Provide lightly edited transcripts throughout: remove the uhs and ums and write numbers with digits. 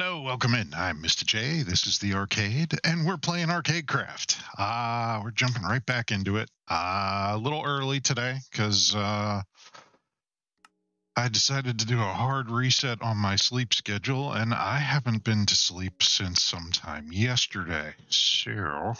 Hello, welcome in. I'm Mistah J. This is the arcade, and we're playing ArcadeCraft. We're jumping right back into it. A little early today because I decided to do a hard reset on my sleep schedule, and I haven't been to sleep since sometime yesterday. So,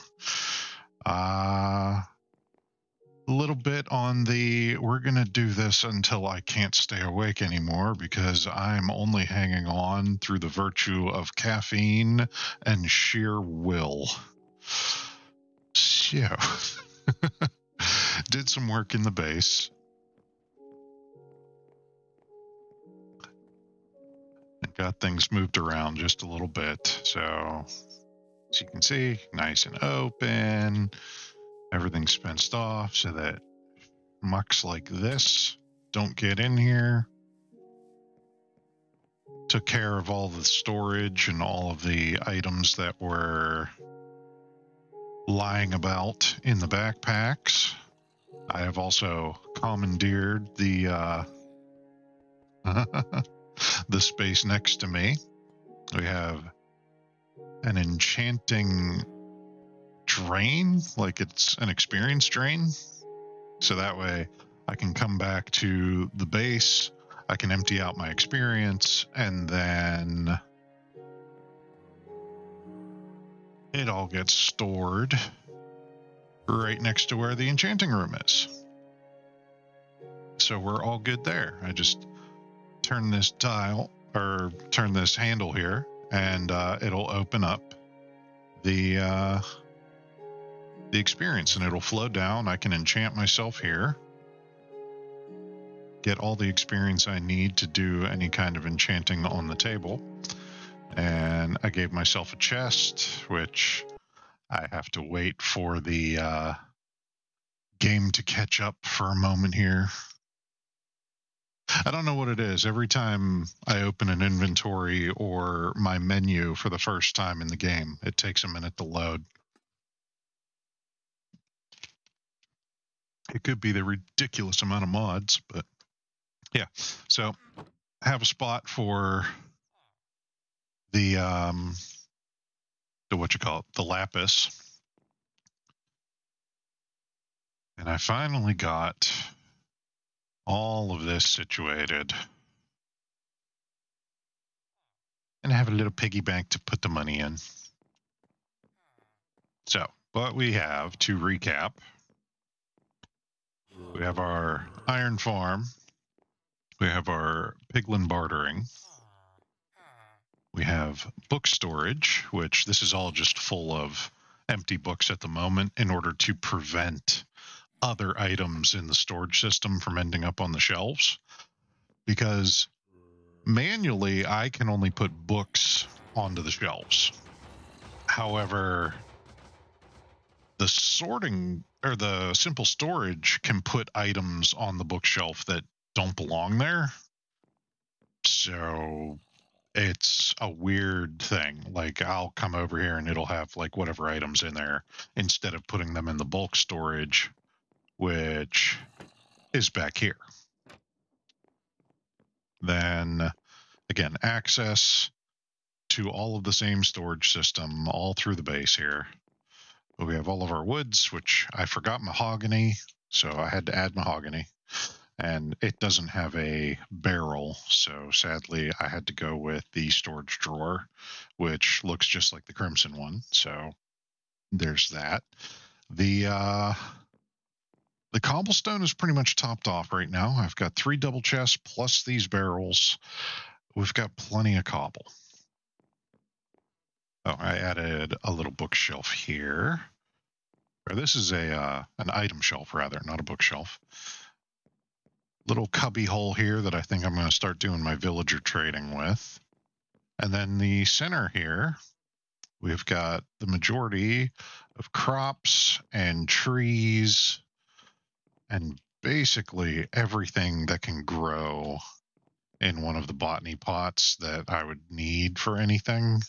a little bit on the we're going to do this until I can't stay awake anymore because I'm only hanging on through the virtue of caffeine and sheer will. So, did some work in the base. And got things moved around just a little bit. So, as you can see, nice and open. Everything's fenced off so that mucks like this don't get in here. Took care of all the storage and all of the items that were lying about in the backpacks. I have also commandeered the the space next to me. We have an enchanting drain, like it's an experience drain. So that way I can come back to the base, I can empty out my experience, and then it all gets stored right next to where the enchanting room is. So we're all good there. I just turn this dial, or turn this handle here, and it'll open up the experience, and it'll flow down. I can enchant myself here, get all the experience I need to do any kind of enchanting on the table. And I gave myself a chest, which I have to wait for the game to catch up for a moment here. I don't know what it is. Every time I open an inventory or my menu for the first time in the game, it takes a minute to load. It could be the ridiculous amount of mods, but yeah. So have a spot for the the lapis. And I finally got all of this situated. And I have a little piggy bank to put the money in. So, what we have, to recap, we have our iron farm. We have our piglin bartering. We have book storage, which this is all just full of empty books at the moment in order to prevent other items in the storage system from ending up on the shelves. Because manually, I can only put books onto the shelves. However, the sorting or the simple storage can put items on the bookshelf that don't belong there. So it's a weird thing. Like, I'll come over here and it'll have like whatever items in there instead of putting them in the bulk storage, which is back here. Then again, access to all of the same storage system all through the base here. We have all of our woods, which I forgot mahogany, so I had to add mahogany. And it doesn't have a barrel, so sadly I had to go with the storage drawer, which looks just like the crimson one. So there's that. The cobblestone is pretty much topped off right now. I've got 3 double chests plus these barrels. We've got plenty of cobble. Oh, I added a little bookshelf here. Or this is an item shelf, rather, not a bookshelf. Little cubby hole here that I think I'm going to start doing my villager trading with. And then the center here, we've got the majority of crops and trees and basically everything that can grow in one of the botany pots that I would need for anything,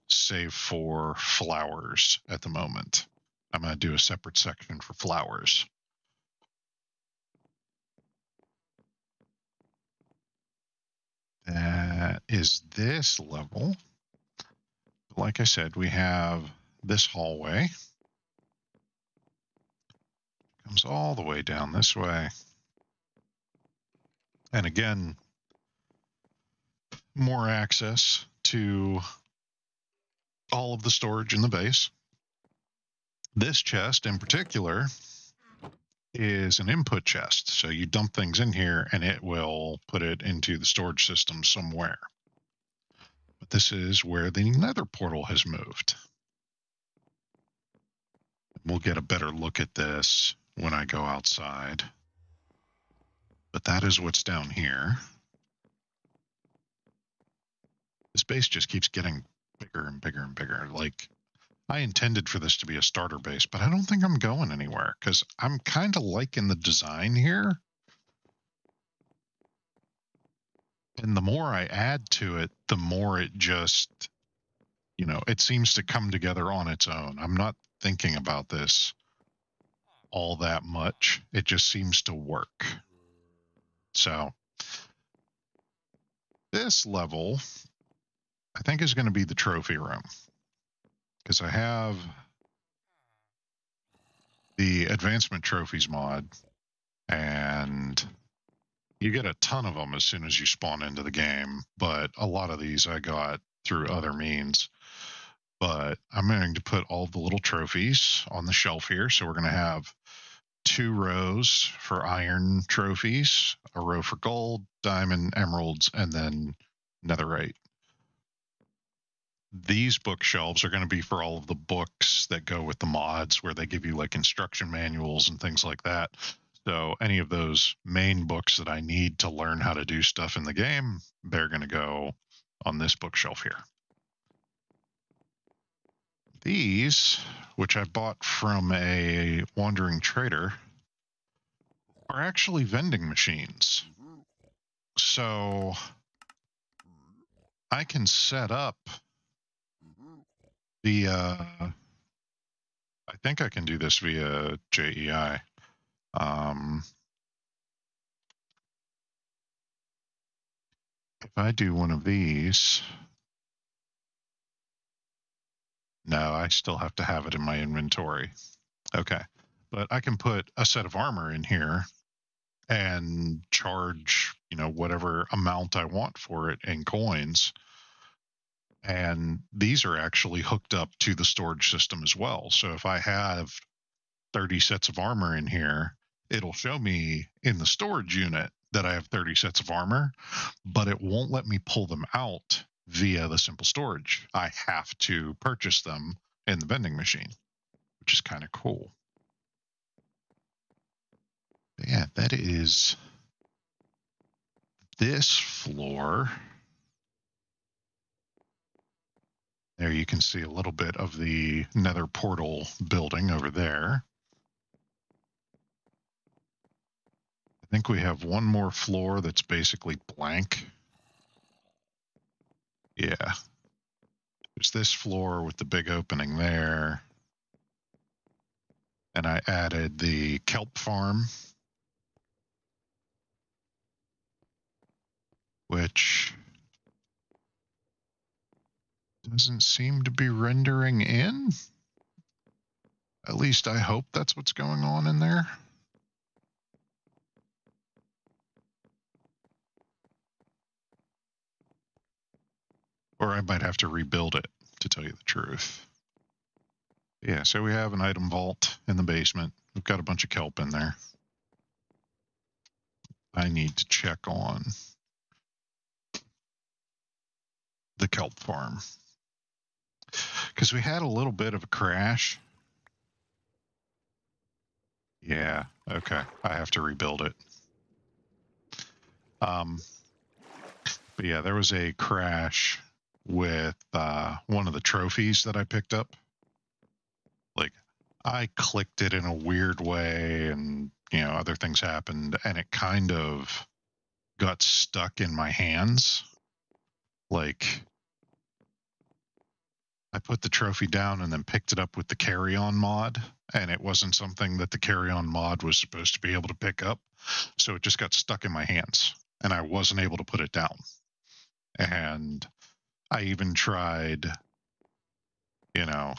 save for flowers at the moment. I'm going to do a separate section for flowers. That is this level. like I said, we have this hallway. Comes all the way down this way. And again, more access to all of the storage in the base. This chest in particular is an input chest. So you dump things in here and it will put it into the storage system somewhere. But this is where the nether portal has moved. We'll get a better look at this when I go outside. But that is what's down here. This base just keeps getting bigger and bigger and bigger. Like, I intended for this to be a starter base, but I don't think I'm going anywhere because I'm kind of liking the design here. And the more I add to it, the more it just, you know, it seems to come together on its own. I'm not thinking about this all that much. It just seems to work. So this level, I think, is going to be the trophy room because I have the advancement trophies mod, and you get a ton of them as soon as you spawn into the game, but a lot of these I got through other means. But I'm going to put all the little trophies on the shelf here. So we're going to have 2 rows for iron trophies, a row for gold, diamond, emeralds, and then netherite. These bookshelves are going to be for all of the books that go with the mods, where they give you like instruction manuals and things like that. So any of those main books that I need to learn how to do stuff in the game, they're going to go on this bookshelf here. These, which I bought from a wandering trader, are actually vending machines. So I can set up via, I think I can do this via JEI. If I do one of these, no, I still have to have it in my inventory. Okay, but I can put a set of armor in here and charge, you know, whatever amount I want for it in coins. And these are actually hooked up to the storage system as well. So if I have 30 sets of armor in here, it'll show me in the storage unit that I have 30 sets of armor, but it won't let me pull them out via the simple storage. I have to purchase them in the vending machine, which is kind of cool. But yeah, that is this floor. There you can see a little bit of the nether portal building over there. I think we have one more floor that's basically blank. Yeah. There's this floor with the big opening there. And I added the kelp farm, which doesn't seem to be rendering in. At least I hope that's what's going on in there. Or I might have to rebuild it, to tell you the truth. Yeah, so we have an item vault in the basement. We've got a bunch of kelp in there. I need to check on the kelp farm, because we had a little bit of a crash. Yeah, okay, I have to rebuild it. But yeah, there was a crash with one of the trophies that I picked up. Like, I clicked it in a weird way, and you know, other things happened, and it kind of got stuck in my hands. Like, I put the trophy down and then picked it up with the carry-on mod, and it wasn't something that the carry-on mod was supposed to be able to pick up. So it just got stuck in my hands, and I wasn't able to put it down. And I even tried you know,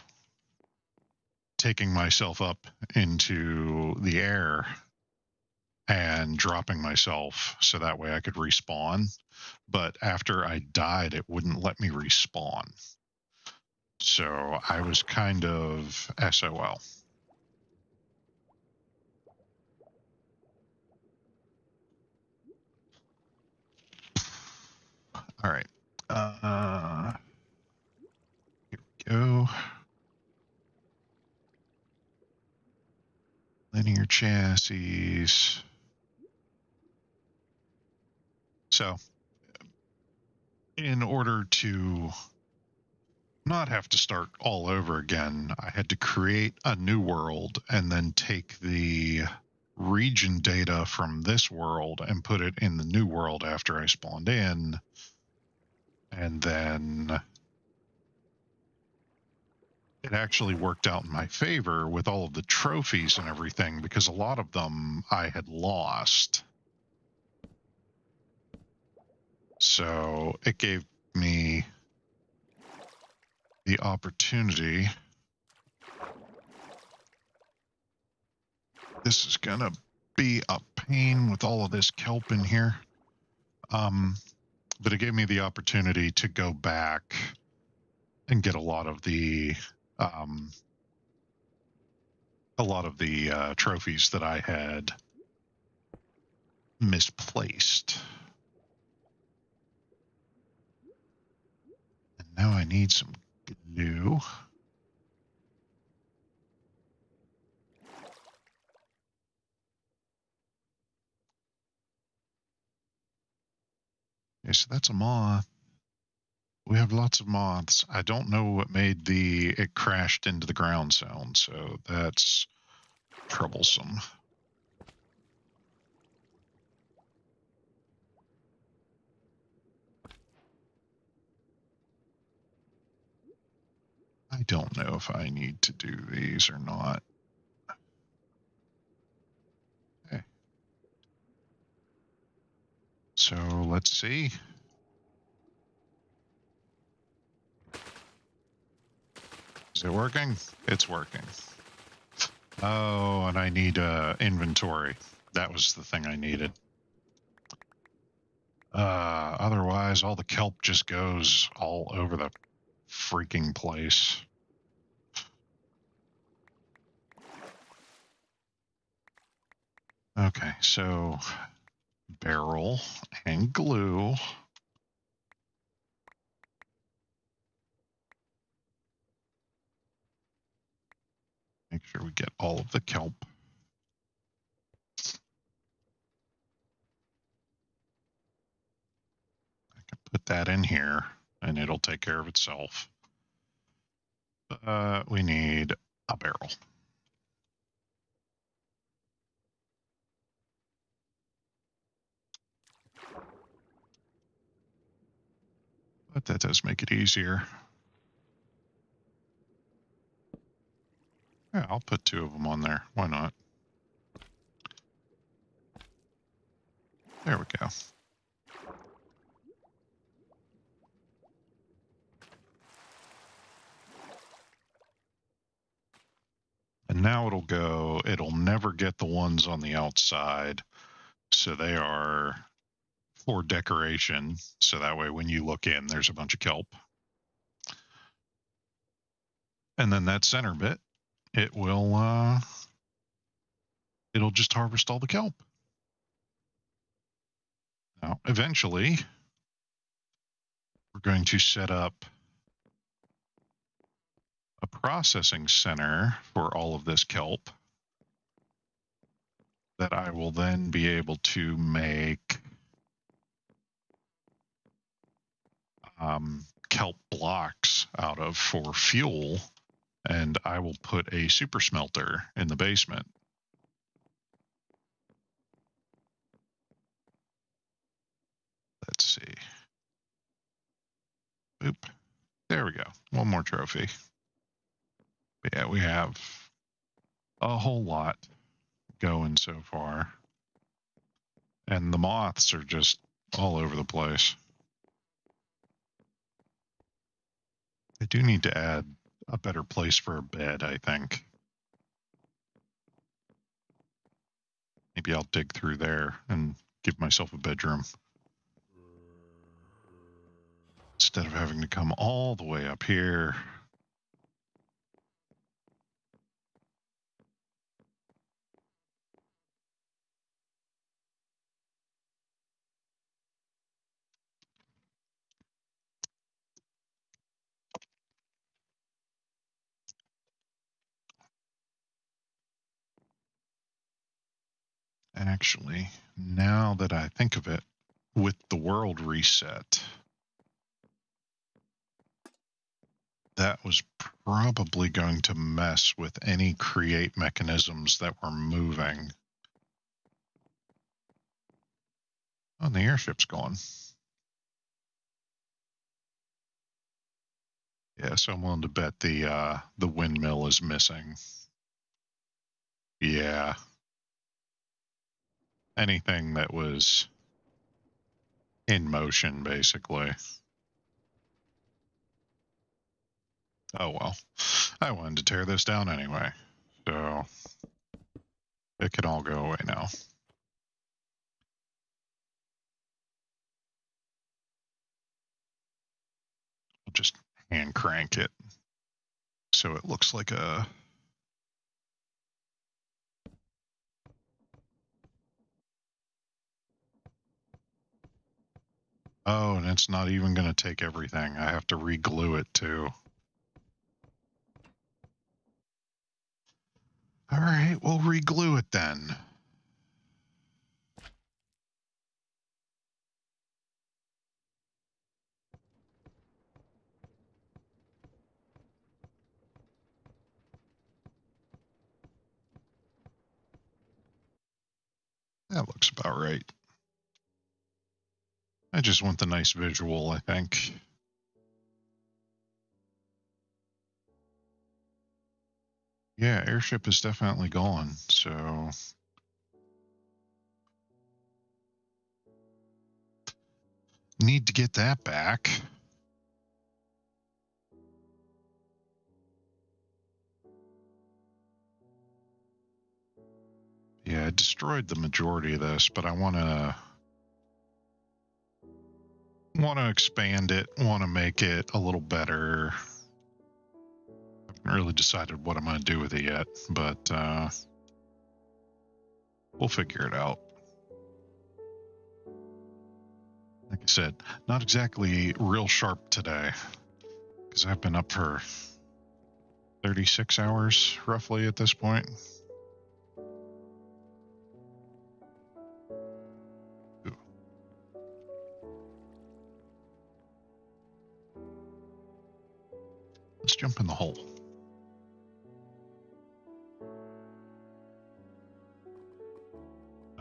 taking myself up into the air and dropping myself so that way I could respawn. But after I died, it wouldn't let me respawn. So I was kind of SOL. All right. Here we go. Linear chassis. So, in order to not have to start all over again, I had to create a new world and then take the region data from this world and put it in the new world after I spawned in. And then it actually worked out in my favor with all of the trophies and everything, because a lot of them I had lost. So it gave me the opportunity. This is gonna be a pain with all of this kelp in here. But it gave me the opportunity to go back and get a lot of the trophies that I had misplaced. And now I need some glue. Okay, so that's a moth. We have lots of moths. I don't know what made it crashed into the ground sound, so that's troublesome. I don't know if I need to do these or not. Okay. So let's see. Is it working? It's working. Oh, and I need inventory. That was the thing I needed. Otherwise, all the kelp just goes all over the freaking place. Okay, so barrel and glue. Make sure we get all of the kelp. I can put that in here and it'll take care of itself. We need a barrel. But that does make it easier. Yeah, I'll put 2 of them on there. Why not? There we go. And now it'll never get the ones on the outside. So they are for decoration. So that way when you look in, there's a bunch of kelp. And then that center bit, it'll just harvest all the kelp. Now, eventually, we're going to set up a processing center for all of this kelp that I will then be able to make kelp blocks out of for fuel, and I will put a super smelter in the basement. Let's see. Boop. There we go. One more trophy. But yeah, we have a whole lot going so far. And the moths are just all over the place. I do need to add a better place for a bed, I think. Maybe I'll dig through there and give myself a bedroom instead of having to come all the way up here. Actually, now that I think of it, with the world reset, that was probably going to mess with any create mechanisms that were moving. Oh, the airship's gone. Yeah, so I'm willing to bet the windmill is missing. Yeah. Anything that was in motion, basically. Oh, well. I wanted to tear this down anyway, so it can all go away now. I'll just hand crank it so it looks like a... Oh, and it's not even going to take everything. I have to re-glue it too. All right, we'll re-glue it then. That looks about right. I just want the nice visual, I think. Yeah, airship is definitely gone, so... Need to get that back. Yeah, I destroyed the majority of this, but I want to expand it, want to make it a little better. I haven't really decided what I'm going to do with it yet, but we'll figure it out. Like I said, not exactly real sharp today, because I've been up for 36 hours roughly at this point. Ooh. Let's jump in the hole.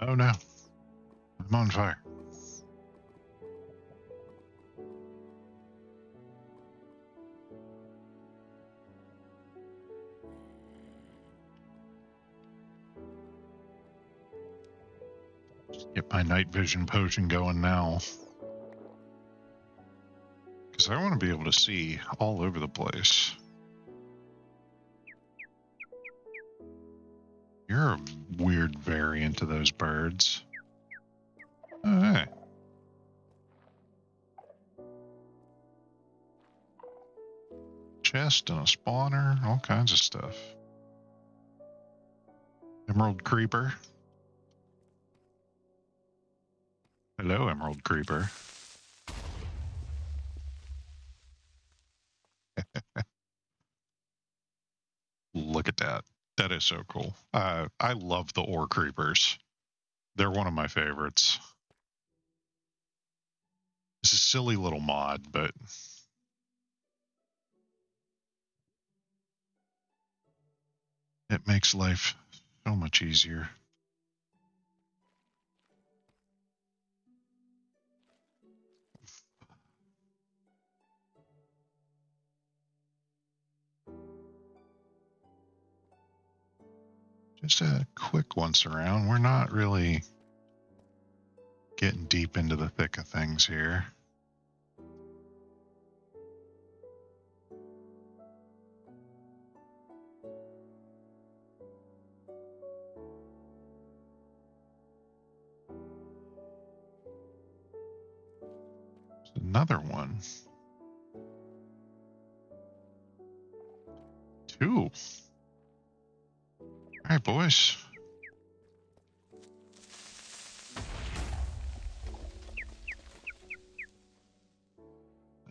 Oh no, I'm on fire. Get my night vision potion going now, because I want to be able to see all over the place. You're a weird variant of those birds. Oh, hey. Chest and a spawner, all kinds of stuff. Emerald creeper. Hello, Emerald creeper. Look at that. That is so cool. I love the ore creepers. They're one of my favorites. It's a silly little mod, but it makes life so much easier. Just a quick once around. We're not really getting deep into the thick of things here. another one. 2. All right, boys.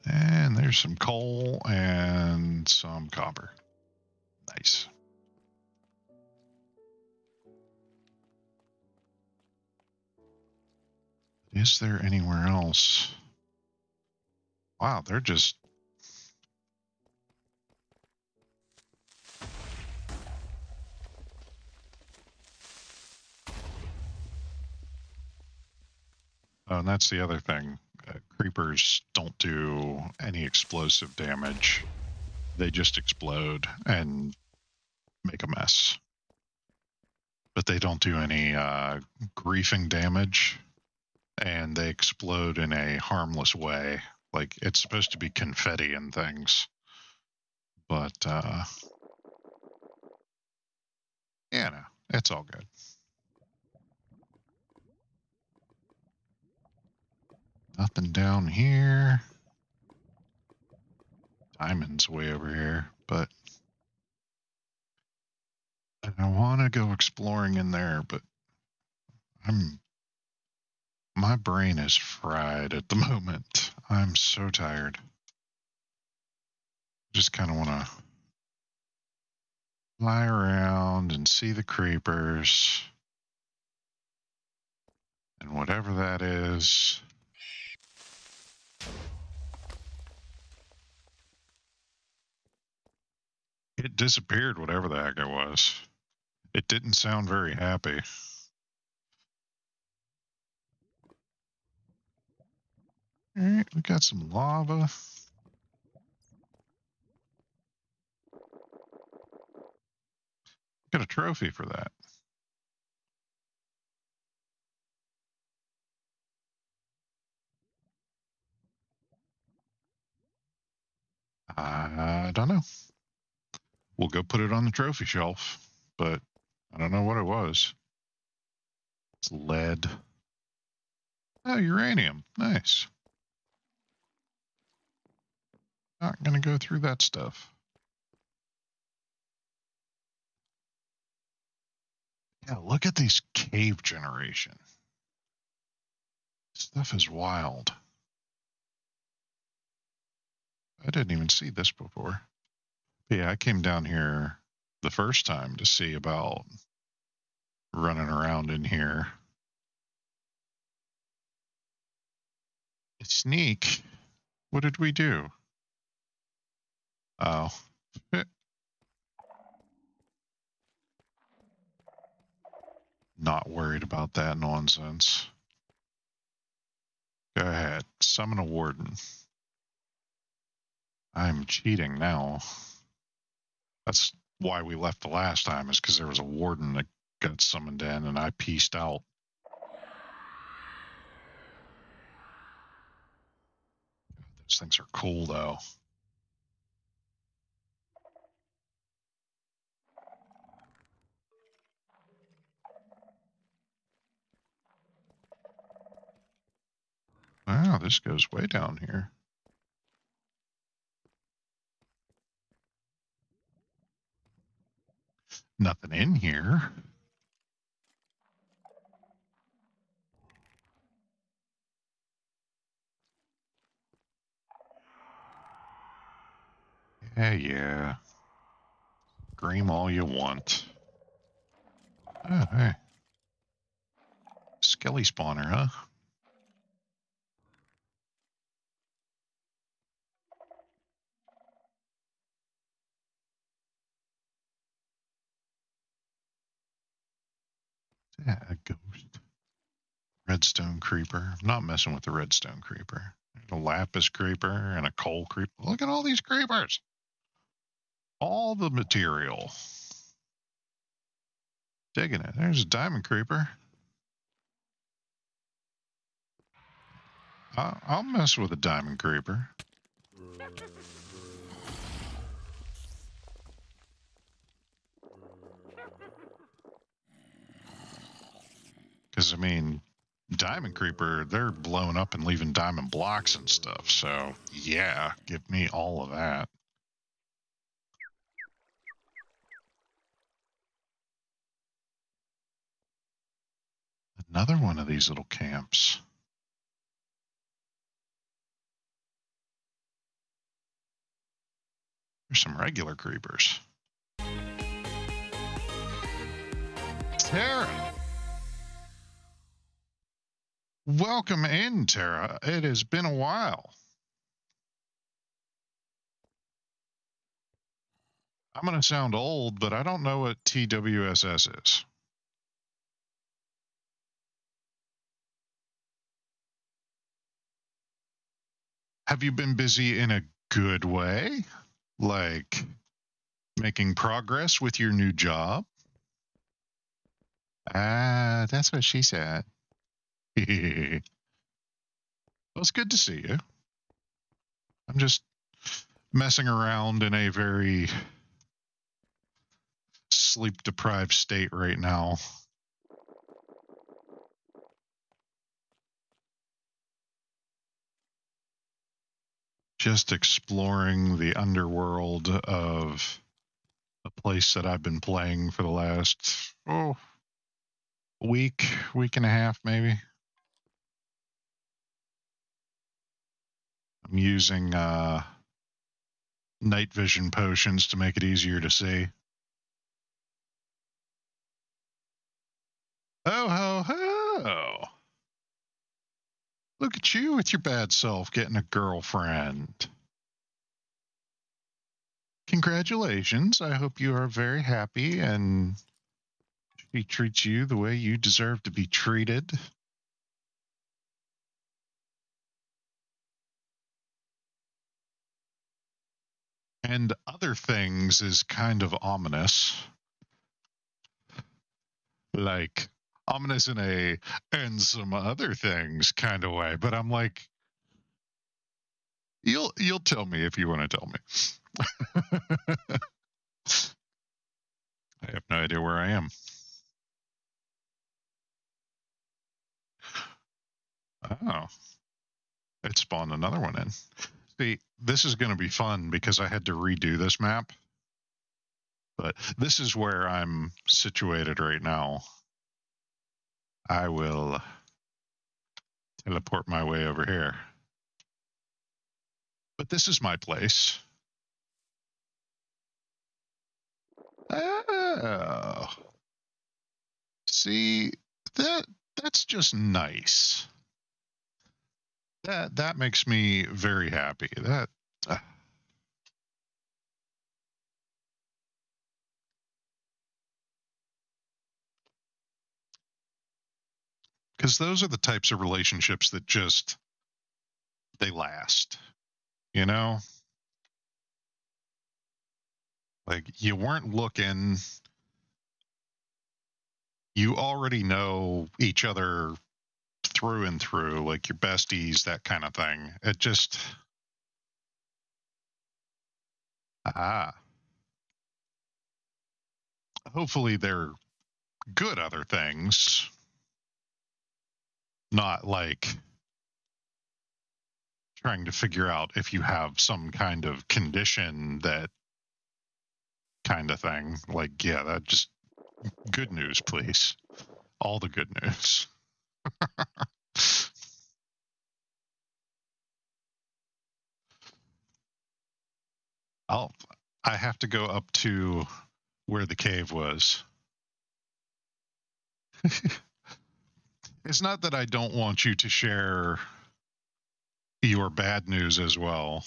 And there's some coal and some copper. Nice. Is there anywhere else? Wow, they're just... Oh, and that's the other thing. Creepers don't do any explosive damage. They just explode and make a mess. But they don't do any griefing damage, and they explode in a harmless way. Like, it's supposed to be confetti and things. But, yeah, no, it's all good. Nothing down here. Diamond's way over here, but I want to go exploring in there, but my brain is fried at the moment. I'm so tired. Just kind of want to fly around and see the creepers and whatever that is. It disappeared, whatever the heck it was. It didn't sound very happy. All right, we got some lava. Got a trophy for that. I don't know. We'll go put it on the trophy shelf, but I don't know what it was. It's lead. Oh, uranium. Nice. Not going to go through that stuff. Yeah, look at these cave generation. Stuff is wild. I didn't even see this before. But yeah, I came down here the first time to see about running around in here. Sneak? What did we do? Oh. Not worried about that nonsense. Go ahead. Summon a warden. I'm cheating now. That's why we left the last time, is because there was a warden that got summoned in and I pieced out. Those things are cool, though. Wow, this goes way down here. Nothing in here. Yeah. Scream all you want. Oh, hey. Skelly spawner, huh? Yeah, a ghost. Redstone creeper. I'm not messing with the redstone creeper. There's a lapis creeper and a coal creeper. Look at all these creepers. All the material. Digging it. There's a diamond creeper. I'll mess with a diamond creeper. Because, I mean, diamond creeper, they're blowing up and leaving diamond blocks and stuff. So yeah, give me all of that. Another one of these little camps. There's some regular creepers. Tara. Welcome in, Tara. It has been a while. I'm going to sound old, but I don't know what TWSS is. Have you been busy in a good way? Like making progress with your new job? Ah, that's what she said. Well, it's good to see you. I'm just messing around in a very sleep-deprived state right now. Just exploring the underworld of a place that I've been playing for the last, week and a half, maybe. I'm using night vision potions to make it easier to see. Oh, ho, ho! Look at you with your bad self getting a girlfriend. Congratulations. I hope you are very happy and she treats you the way you deserve to be treated. And other things is kind of ominous. Like ominous in a and some other things kind of way, but I'm like, you'll tell me if you want to tell me. I have no idea where I am. Oh, it spawned another one in. See, this is going to be fun because I had to redo this map. But this is where I'm situated right now. I will teleport my way over here. But this is my place. Oh. See, that's just nice. That makes me very happy. That because those are the types of relationships that just they last. You know? Like you weren't looking, you already know each other through and through, like your besties, that kind of thing. It just hopefully they're good other things, not like trying to figure out if you have some kind of condition, that kind of thing. Like, yeah, that just good news, please. All the good news. I have to go up to where the cave was. It's not that I don't want you to share your bad news as well.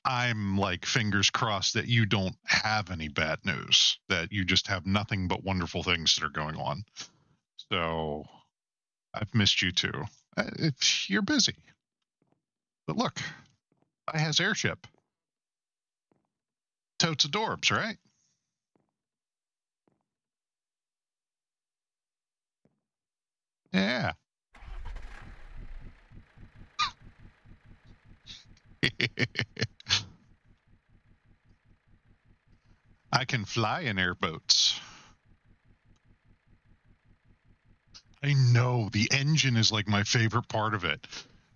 I'm like fingers crossed that you don't have any bad news, that you just have nothing but wonderful things that are going on. So I've missed you too. You're busy. But look, I has airship. Totes adorbs, right? Yeah. I can fly in airboats. I know the engine is like my favorite part of it.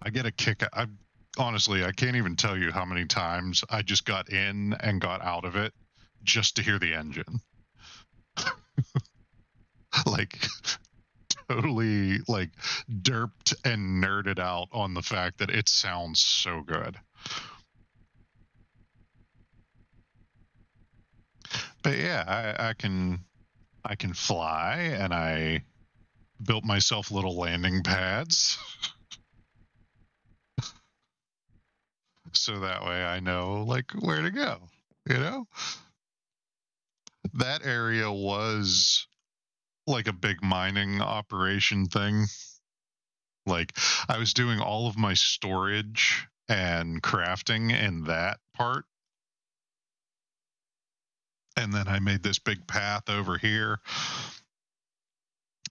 I get a kick. Honestly, I can't even tell you how many times I just got in and got out of it just to hear the engine. Like totally like derped and nerded out on the fact that it sounds so good. But yeah, I can fly, and I built myself little landing pads. So that way I know like where to go, you know? That area was like a big mining operation thing. Like I was doing all of my storage and crafting in that part. And then I made this big path over here.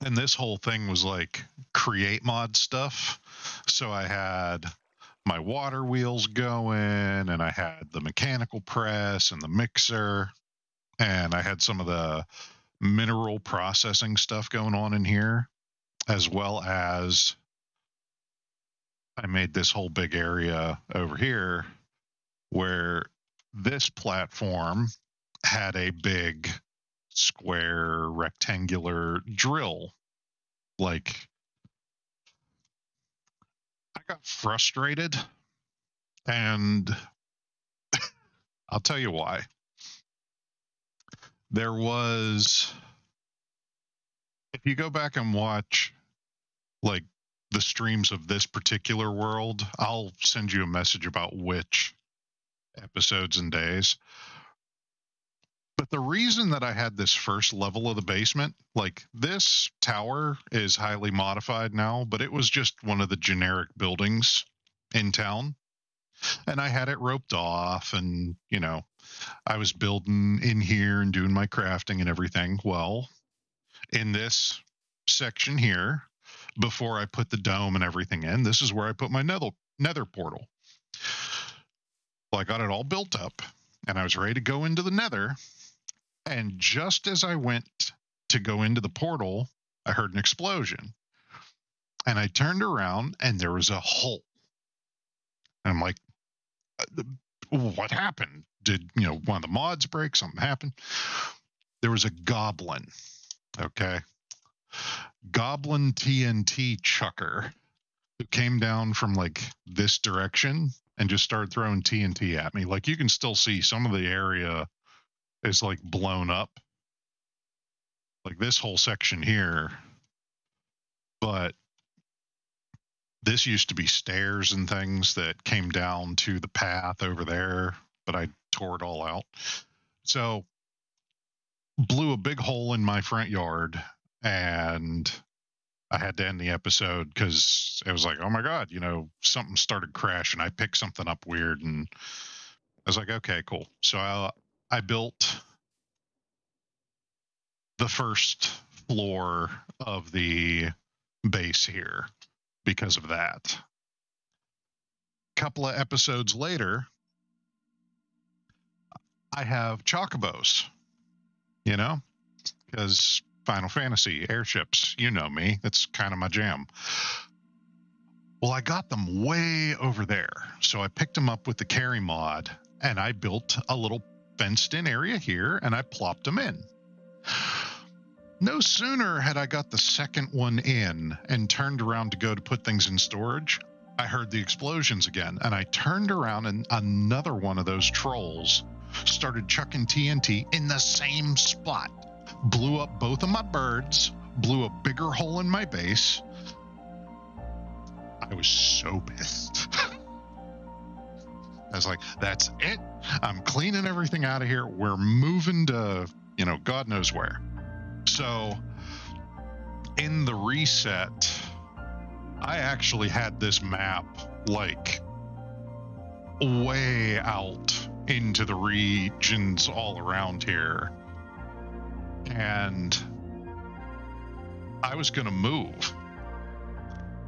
And this whole thing was like create mod stuff. So I had my water wheels going, and I had the mechanical press and the mixer, and I had some of the mineral processing stuff going on in here, as well as I made this whole big area over here where this platform had a big square rectangular drill. Like, I got frustrated, and I'll tell you why. There was, if you go back and watch like the streams of this particular world, I'll send you a message about which episodes and days. But the reason that I had this first level of the basement, like this tower is highly modified now, but it was just one of the generic buildings in town. And I had it roped off, and, you know, I was building in here and doing my crafting and everything. Well, in this section here, before I put the dome and everything in, this is where I put my nether portal. Well, I got it all built up, and I was ready to go into the nether. And just as I went to go into the portal, I heard an explosion. And I turned around, and there was a hole. And I'm like, what happened? Did, you know, one of the mods break? Something happened? There was a goblin. Okay. Goblin TNT chucker who came down from like this direction and just started throwing TNT at me. Like, you can still see some of the area is like blown up, like this whole section here. But this used to be stairs and things that came down to the path over there, but I tore it all out. So blew a big hole in my front yard, and I had to end the episode because it was like, oh my God, you know, something started crashing. I picked something up weird, and I was like, okay, cool. So I built the first floor of the base here because of that. A couple of episodes later, I have chocobos, you know, because Final Fantasy airships, you know me, that's kind of my jam. Well, I got them way over there, so I picked them up with the carry mod, and I built a little fenced in area here, and I plopped them in. No sooner had I got the second one in and turned around to go to put things in storage, I heard the explosions again, and I turned around, and another one of those trolls started chucking TNT in the same spot. Blew up both of my birds, blew a bigger hole in my base. I was so pissed. I was like, that's it. I'm cleaning everything out of here. We're moving to, you know, God knows where. So in the reset, I actually had this map like way out into the regions all around here. And I was going to move,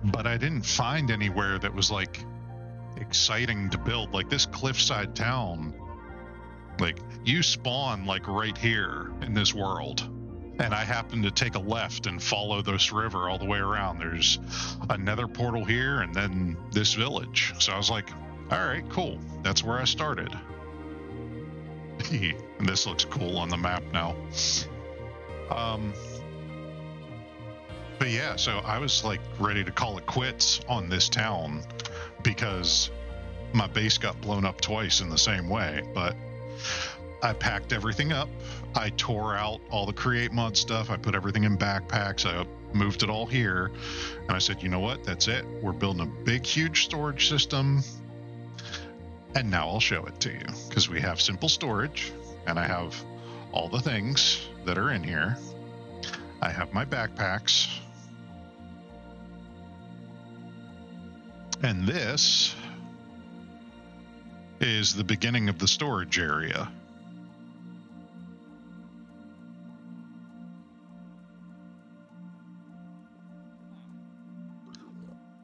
but I didn't find anywhere that was like exciting to build. Like this cliffside town, like you spawn like right here in this world. and I happened to take a left and follow this river all the way around. There's another portal here and then this village. So I was like, all right, cool. That's where I started. And this looks cool on the map now. But yeah, so I was like ready to call it quits on this town because my base got blown up twice in the same way. But I packed everything up. I tore out all the create mod stuff. I put everything in backpacks. I moved it all here. And I said, you know what? That's it. We're building a big, huge storage system. And now I'll show it to you because we have simple storage and I have all the things that are in here. I have my backpacks. And this is the beginning of the storage area.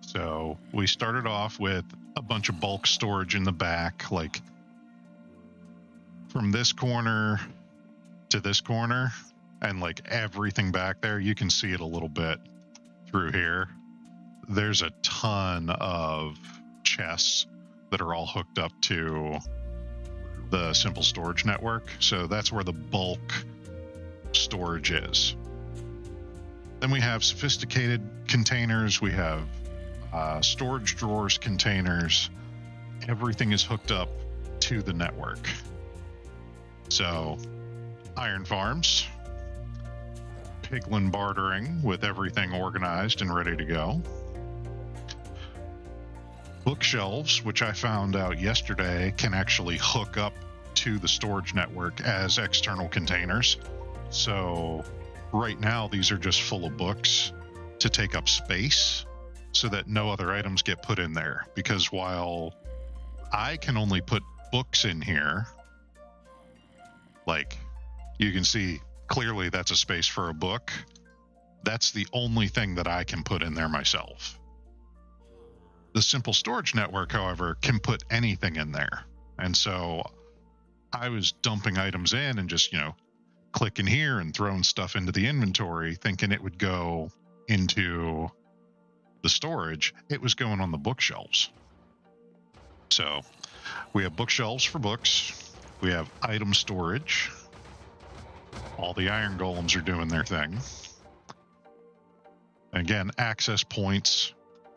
So we started off with a bunch of bulk storage in the back, like from this corner to this corner, and like everything back there. You can see it a little bit through here. There's a ton of chests that are all hooked up to the simple storage network. So that's where the bulk storage is. Then we have sophisticated containers. We have storage drawers, containers. Everything is hooked up to the network. So iron farms, piglin bartering with everything organized and ready to go. Bookshelves, which I found out yesterday can actually hook up to the storage network as external containers. So right now these are just full of books to take up space so that no other items get put in there. Because while I can only put books in here, like you can see clearly that's a space for a book. That's the only thing that I can put in there myself. The simple storage network, however, can put anything in there. And so I was dumping items in and just, clicking here and throwing stuff into the inventory, thinking it would go into the storage. It was going on the bookshelves. So we have bookshelves for books. We have item storage. All the iron golems are doing their thing. Again, access points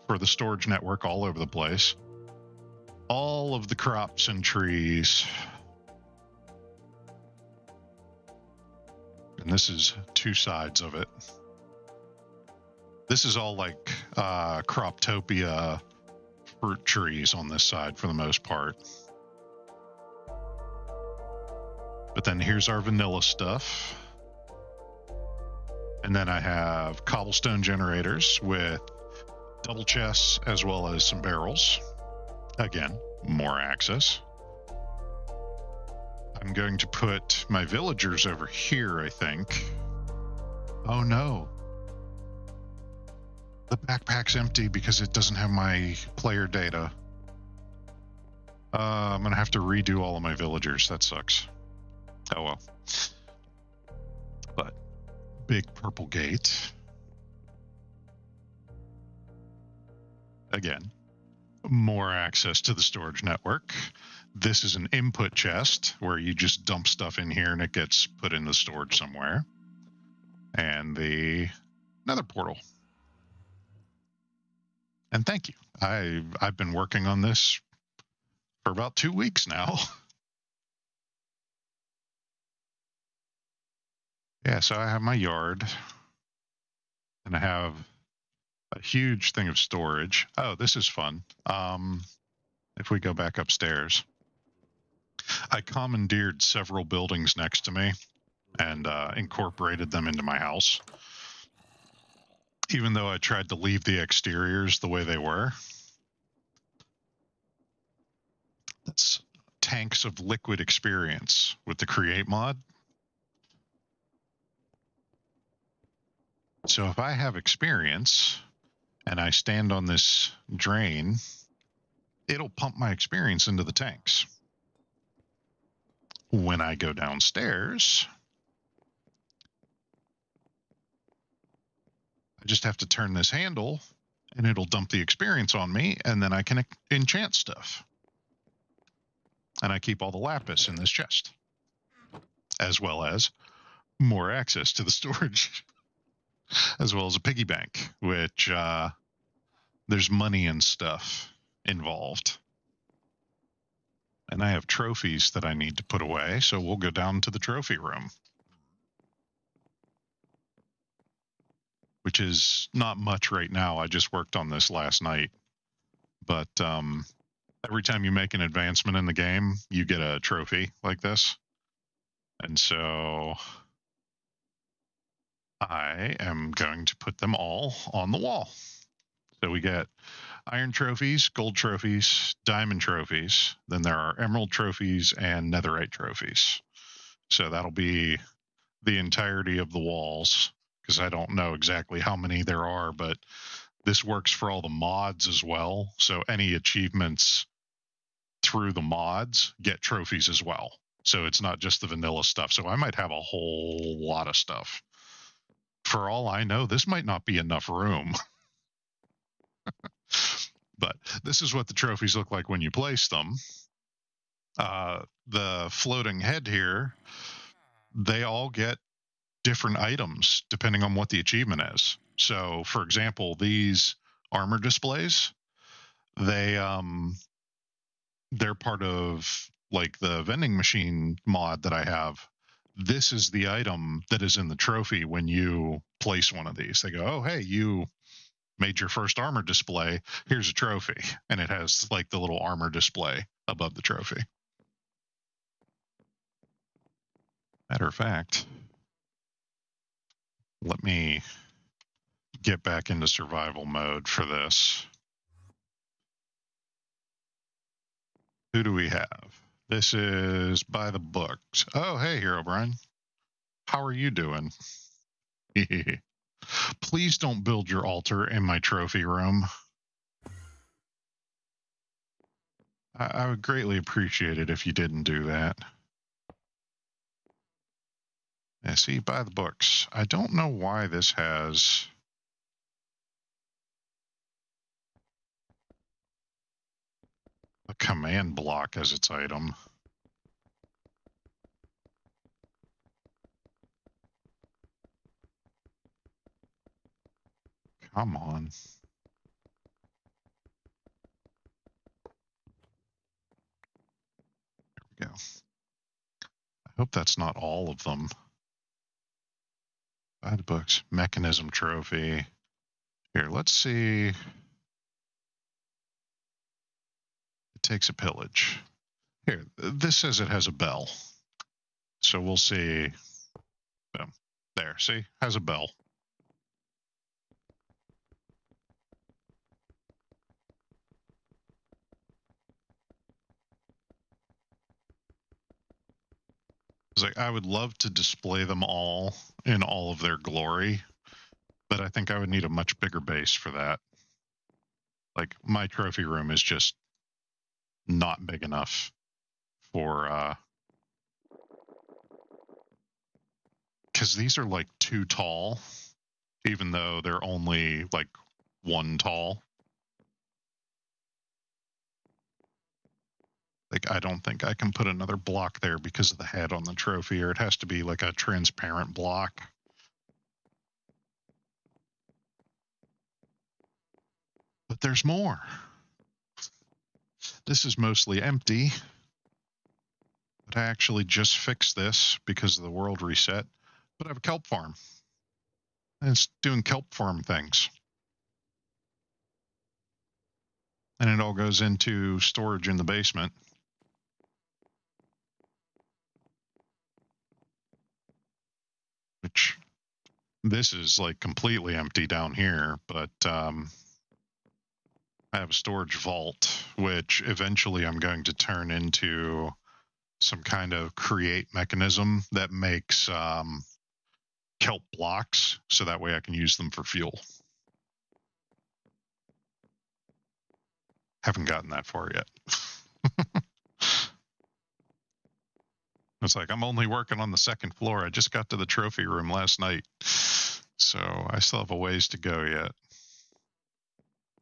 for the storage network all over the place. All of the crops and trees. And this is two sides of it. This is all like Croptopia fruit trees on this side for the most part. But then here's our vanilla stuff. And then I have cobblestone generators with double chests as well as some barrels. Again, more access. I'm going to put my villagers over here, I think. Oh no. The backpack's empty because it doesn't have my player data. I'm going to have to redo all of my villagers. That sucks. Oh well. But big purple gate. Again, more access to the storage network. This is an input chest where you just dump stuff in here and it gets put in the storage somewhere. And the nether portal. And thank you. I've been working on this for about 2 weeks now. Yeah, so I have my yard. And I have a huge thing of storage. Oh, this is fun. If we go back upstairs, I commandeered several buildings next to me and incorporated them into my house. Even though I tried to leave the exteriors the way they were. That's tanks of liquid experience with the create mod. So if I have experience and I stand on this drain, it'll pump my experience into the tanks. When I go downstairs, I just have to turn this handle and it'll dump the experience on me, and then I can enchant stuff. And I keep all the lapis in this chest, as well as more access to the storage, as well as a piggy bank, which there's money and stuff involved. And I have trophies that I need to put away, so we'll go down to the trophy room, which is not much right now. I just worked on this last night. But every time you make an advancement in the game, you get a trophy like this. And so I am going to put them all on the wall. So we get iron trophies, gold trophies, diamond trophies. Then there are emerald trophies and netherite trophies. So that'll be the entirety of the walls, because I don't know exactly how many there are, but this works for all the mods as well. So any achievements through the mods get trophies as well. So it's not just the vanilla stuff. So I might have a whole lot of stuff. For all I know, this might not be enough room. But this is what the trophies look like when you place them. The floating head here, they all get different items depending on what the achievement is. So, for example, these armor displays, they're part of like the vending machine mod that I have. This is the item that is in the trophy when you place one of these. They go, oh, hey, you made your first armor display. Here's a trophy. And it has like the little armor display above the trophy. Matter of fact, let me get back into survival mode for this. Who do we have? This is by the books. Oh, hey, Hero Brian. How are you doing? Please don't build your altar in my trophy room. I would greatly appreciate it if you didn't do that. Yeah, see, by the books. I don't know why this has... a command block as its item. Come on. There we go. I hope that's not all of them. By the books, mechanism trophy. Here, let's see. It takes a pillage. Here, this says it has a bell. So we'll see. Boom. There, see? Has a bell. It's like, I would love to display them all in all of their glory, but I think I would need a much bigger base for that. Like, my trophy room is just not big enough for, because these are like too tall, even though they're only like one tall. Like, I don't think I can put another block there because of the head on the trophy, or it has to be like a transparent block. But there's more. This is mostly empty. But I actually just fixed this because of the world reset. But I have a kelp farm. And it's doing kelp farm things. And it all goes into storage in the basement. Which, this is like completely empty down here, but I have a storage vault, which eventually I'm going to turn into some kind of create mechanism that makes kelp blocks, so that way I can use them for fuel. Haven't gotten that far yet. It's like, I'm only working on the second floor. I just got to the trophy room last night. So I still have a ways to go yet.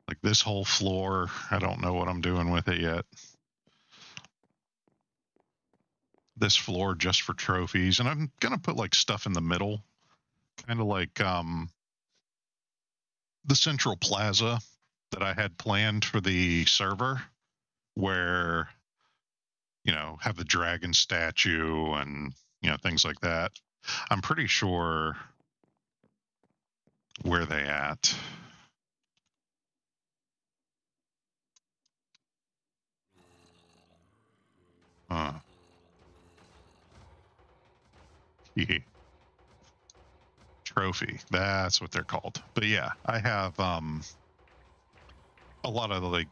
Like this whole floor, I don't know what I'm doing with it yet. This floor just for trophies, and I'm gonna put like stuff in the middle, kind of like the central plaza that I had planned for the server, where have the dragon statue and things like that. I'm pretty sure where they at. Yeah. Trophy, that's what they're called. But yeah, I have a lot of like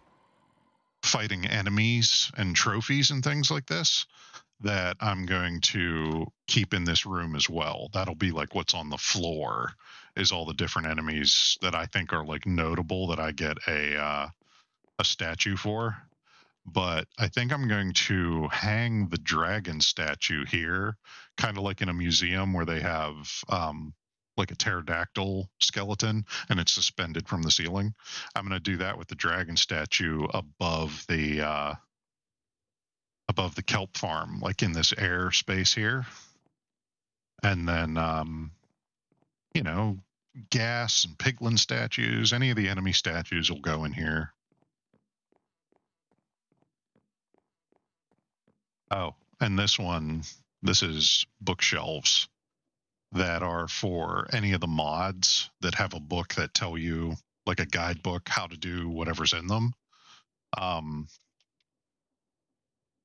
fighting enemies and trophies and things like this that I'm going to keep in this room as well. That'll be like what's on the floor is all the different enemies that I think are like notable that I get a statue for. But I think I'm going to hang the dragon statue here, kind of like in a museum where they have like a pterodactyl skeleton and it's suspended from the ceiling. I'm going to do that with the dragon statue above the kelp farm, like in this air space here. And then gas and piglin statues, any of the enemy statues will go in here. Oh, and this is bookshelves that are for any of the mods that have a book that tell you, like a guidebook, how to do whatever's in them. I'm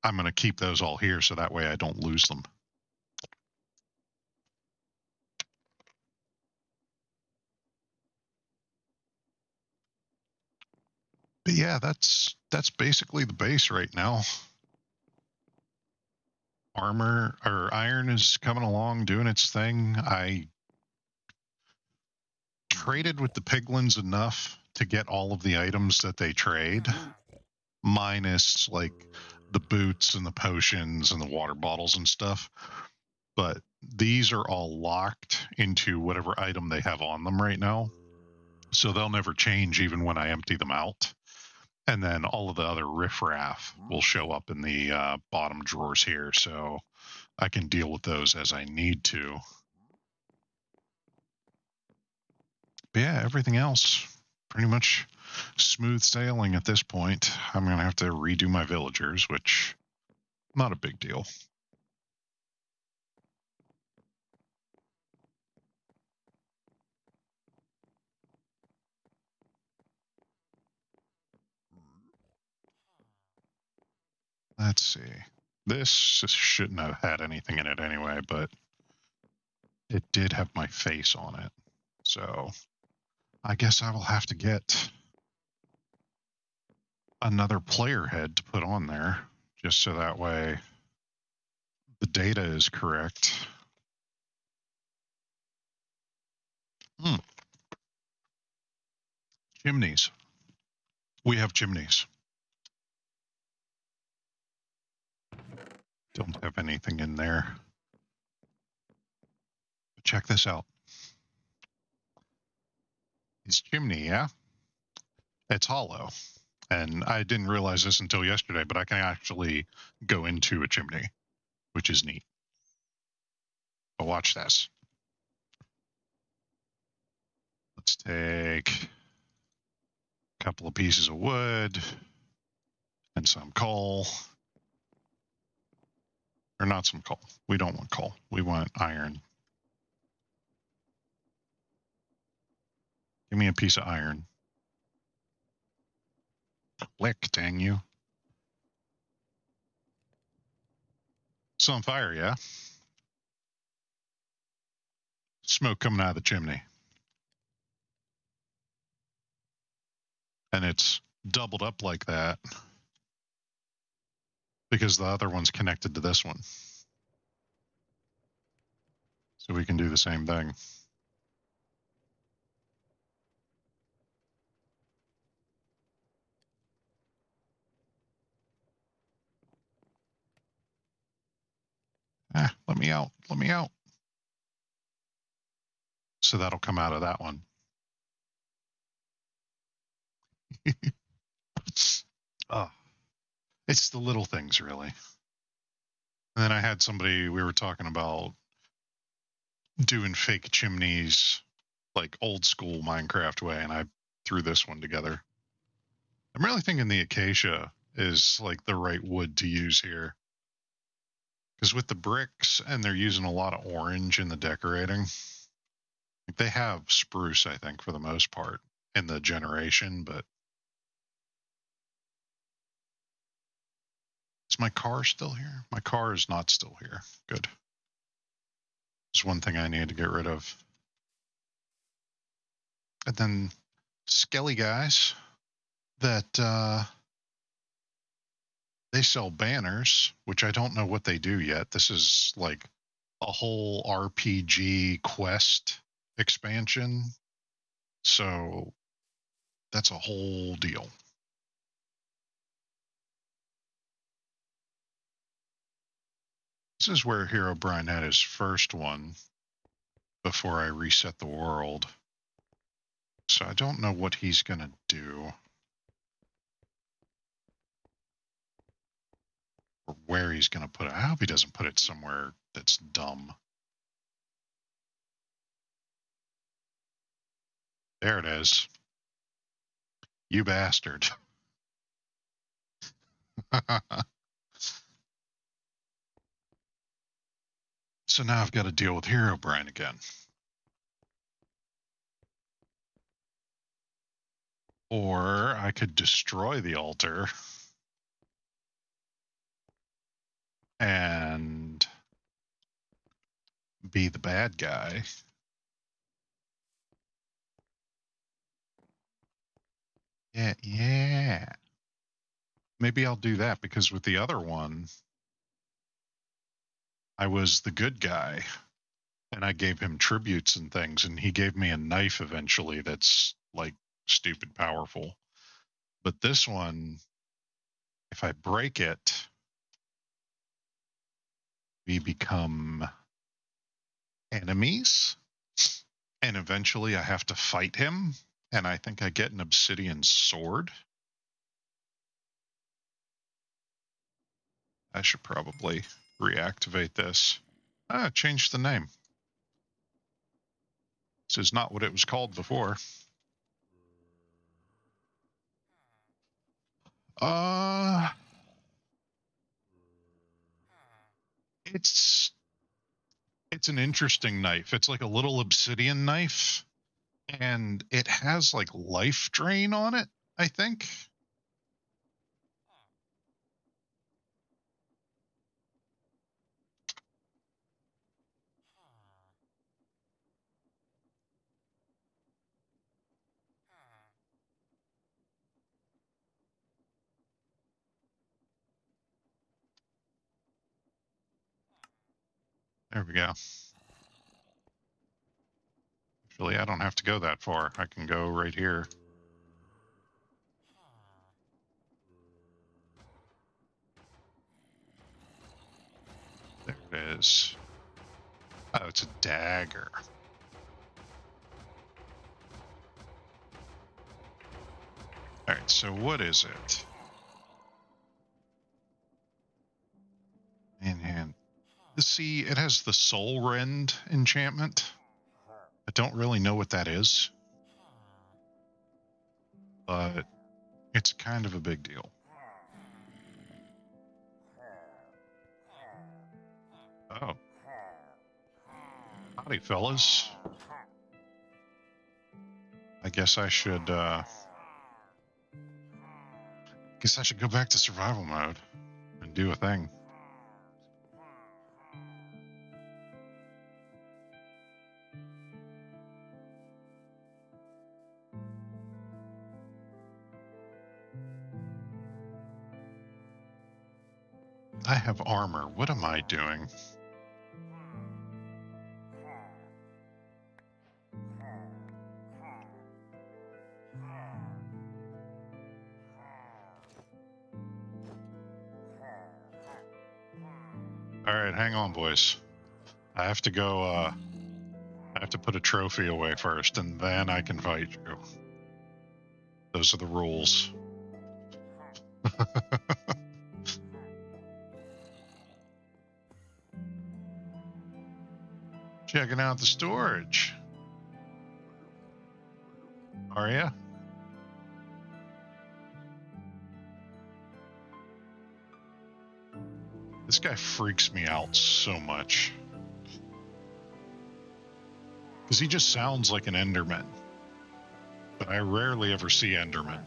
going to keep those all here so that way I don't lose them. But yeah, that's basically the base right now. Armor or iron is coming along, doing its thing. I traded with the piglins enough to get all of the items that they trade, minus like the boots and the potions and the water bottles and stuff. But these are all locked into whatever item they have on them right now. So they'll never change even when I empty them out. And then all of the other riffraff will show up in the bottom drawers here. So I can deal with those as I need to. But yeah, everything else pretty much smooth sailing at this point. I'm going to have to redo my villagers, which not a big deal. Let's see. This shouldn't have had anything in it anyway, but it did have my face on it. So I guess I will have to get another player head to put on there, just so that way the data is correct. Chimneys. We have chimneys. Don't have anything in there. But check this out. This chimney, yeah? It's hollow. And I didn't realize this until yesterday, but I can actually go into a chimney, which is neat. But watch this. Let's take a couple of pieces of wood and some coal. Or not some coal. We don't want coal. We want iron. Give me a piece of iron. Click, dang you. It's on fire, yeah? Smoke coming out of the chimney. And it's doubled up like that because the other one's connected to this one. So we can do the same thing. Let me out. Let me out. So that'll come out of that one. Oh, it's the little things, really. And then I had somebody, we were talking about doing fake chimneys, like old school Minecraft way, and I threw this one together. I'm really thinking the acacia is like the right wood to use here. Because with the bricks, and they're using a lot of orange in the decorating, they have spruce, I think, for the most part in the generation, but is my car still here? My car is not still here. Good. It's one thing I need to get rid of. And then Skelly guys that they sell banners, which I don't know what they do yet. This is like a whole RPG quest expansion. So that's a whole deal. This is where Herobrine had his first one before I reset the world. So I don't know what he's going to do. Or where he's going to put it. I hope he doesn't put it somewhere that's dumb. There it is. You bastard. So now I've got to deal with Herobrine again. Or I could destroy the altar and be the bad guy. Yeah. Maybe I'll do that, because with the other one, I was the good guy and I gave him tributes and things, and he gave me a knife eventually that's like stupid powerful. But this one, if I break it, we become enemies, and eventually I have to fight him, and I think I get an obsidian sword. I should probably reactivate this. Change the name. This is not what it was called before. It's an interesting knife. It's like a little obsidian knife, and it has like life drain on it, I think. There we go. Actually, I don't have to go that far. I can go right here. There it is. Oh, it's a dagger. All right, so what is it? Man, see, it has the Soul Rend enchantment. I don't really know what that is, but it's kind of a big deal. Oh. Howdy, fellas. I guess I should go back to survival mode and do a thing. I have armor. What am I doing? All right, hang on, boys. I have to go have to put a trophy away first, and then I can fight you. Those are the rules. Checking out the storage. Are ya? This guy freaks me out so much. Because he just sounds like an Enderman. But I rarely ever see Enderman.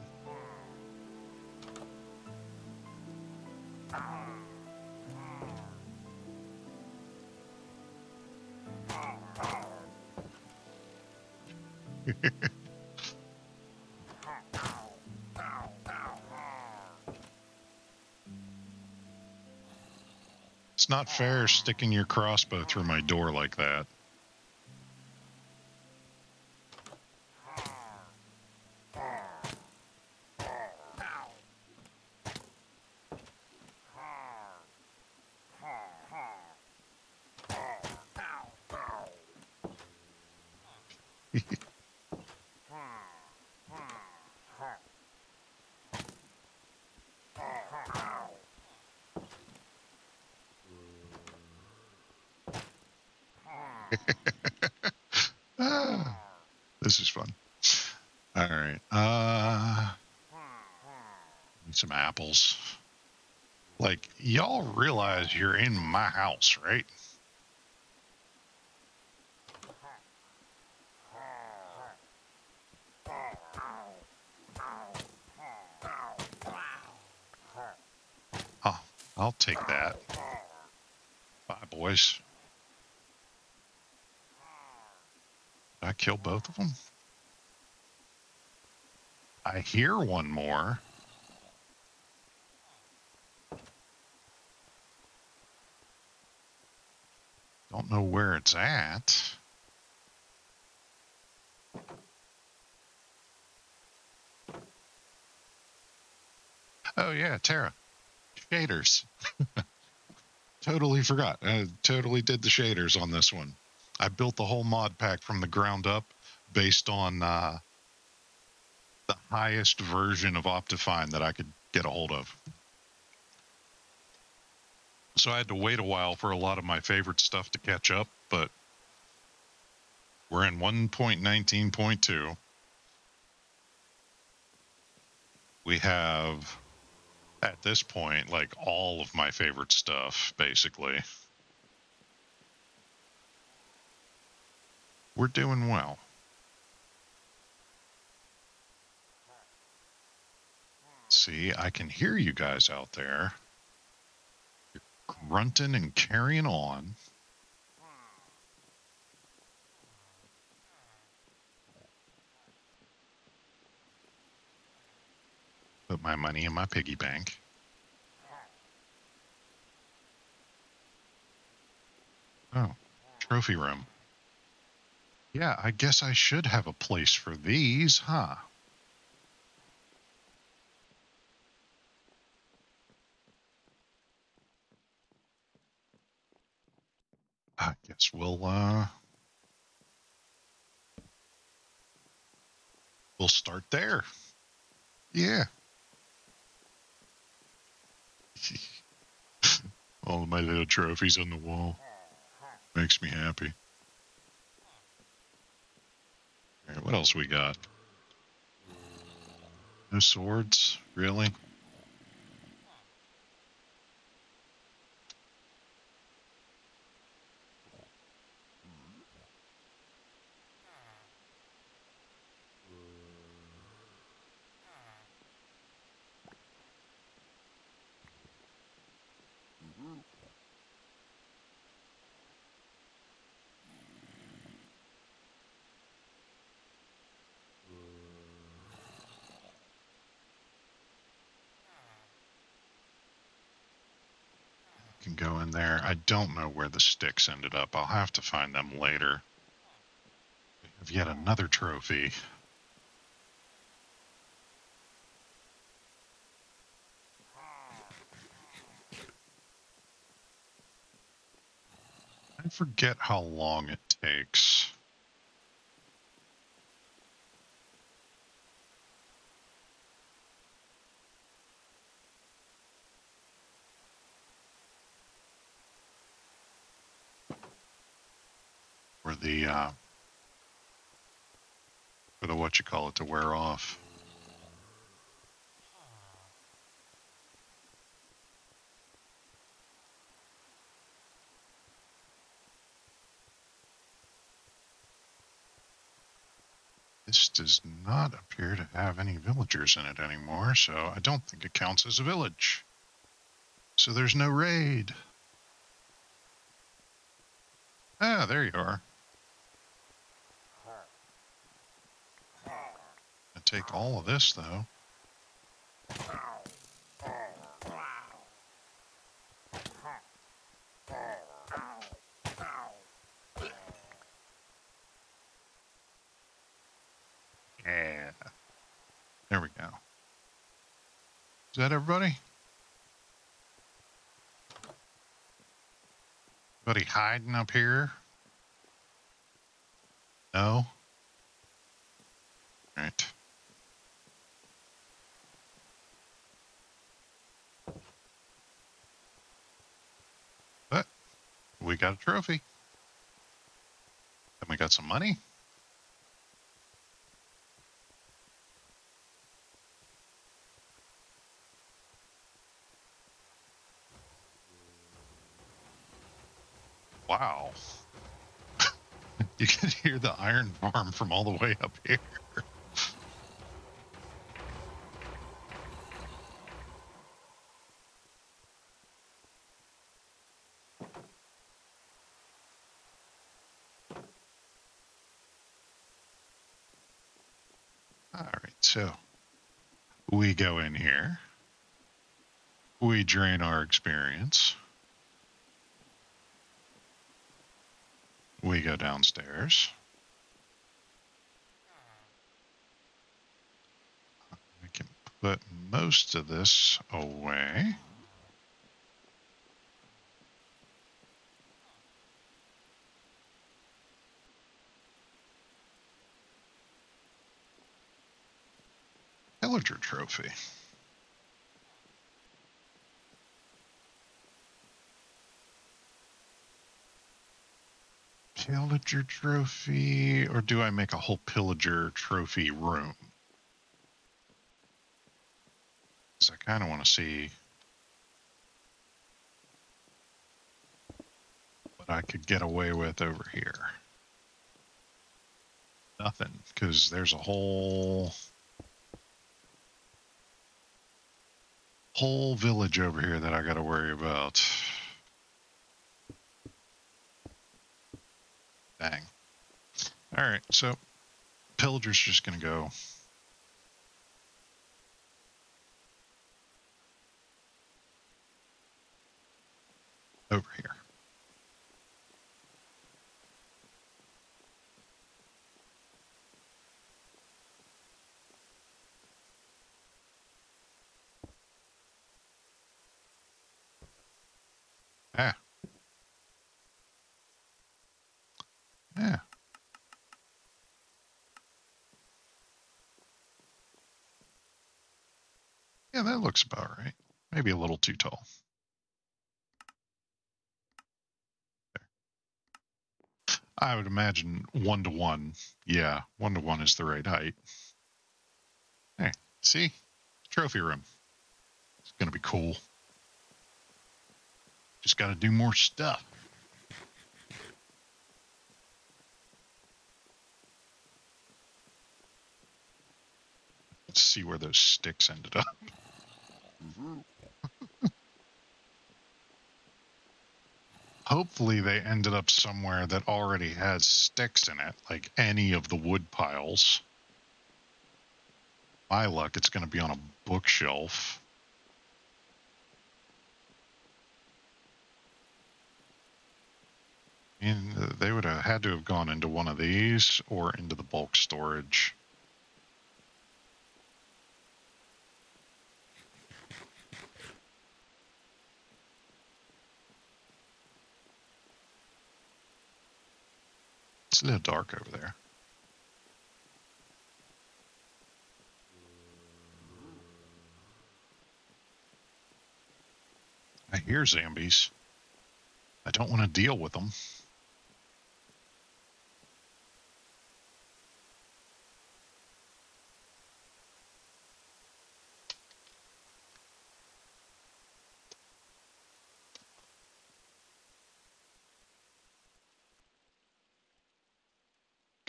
It's not fair sticking your crossbow through my door like that. This is fun. All right. Need some apples. Like, y'all realize you're in my house, right? Oh, I'll take that. Bye, boys. Did I kill both of them? I hear one more. Don't know where it's at. Oh yeah, Tara. Shaders. Totally forgot. I totally did the shaders on this one. I built the whole mod pack from the ground up based on the highest version of Optifine that I could get a hold of. So I had to wait a while for a lot of my favorite stuff to catch up, but we're in 1.19.2. We have, at this point, like all of my favorite stuff, basically. We're doing well. See, I can hear you guys out there. You're grunting and carrying on. Put my money in my piggy bank. Oh, trophy room. Yeah, I guess I should have a place for these, huh? I guess we'll start there. Yeah. All of my little trophies on the wall. Makes me happy. All right, what else we got? No swords? Really? Can go in there. I don't know where the sticks ended up. I'll have to find them later. We have yet another trophy. I forget how long it takes. for the what you call it to wear off. This does not appear to have any villagers in it anymore, so I don't think it counts as a village. So there's no raid. Ah, there you are. I'll take all of this, though. Yeah. There we go. Is that everybody? Anybody hiding up here? No? Right. But we got a trophy. And we got some money. Wow. You can hear the iron farm from all the way up here. All right, so we go in here. We drain our experience. We go downstairs. We can put most of this away. Pillager trophy. Pillager trophy, or do I make a whole pillager trophy room? Because I kind of want to see what I could get away with over here. Nothing, because there's a whole village over here that I got to worry about. Dang. All right, so pillager's just going to go over here. Ah. Yeah. Yeah, that looks about right. Maybe a little too tall. There. I would imagine 1-to-1. Yeah, 1-to-1 is the right height. Hey, see? Trophy room. It's going to be cool. Just got to do more stuff. Let's see where those sticks ended up. Hopefully they ended up somewhere that already has sticks in it, like any of the wood piles. My luck, it's going to be on a bookshelf. And they would have had to have gone into one of these or into the bulk storage. It's a little dark over there. I hear zombies. I don't want to deal with them.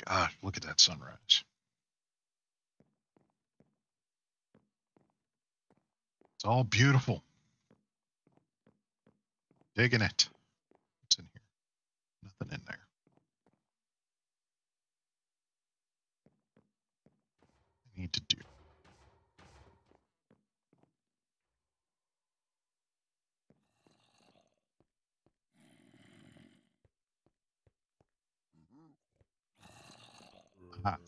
Gosh, look at that sunrise. It's all beautiful. Digging it. What's in here? Nothing in there. I need to do. Aha.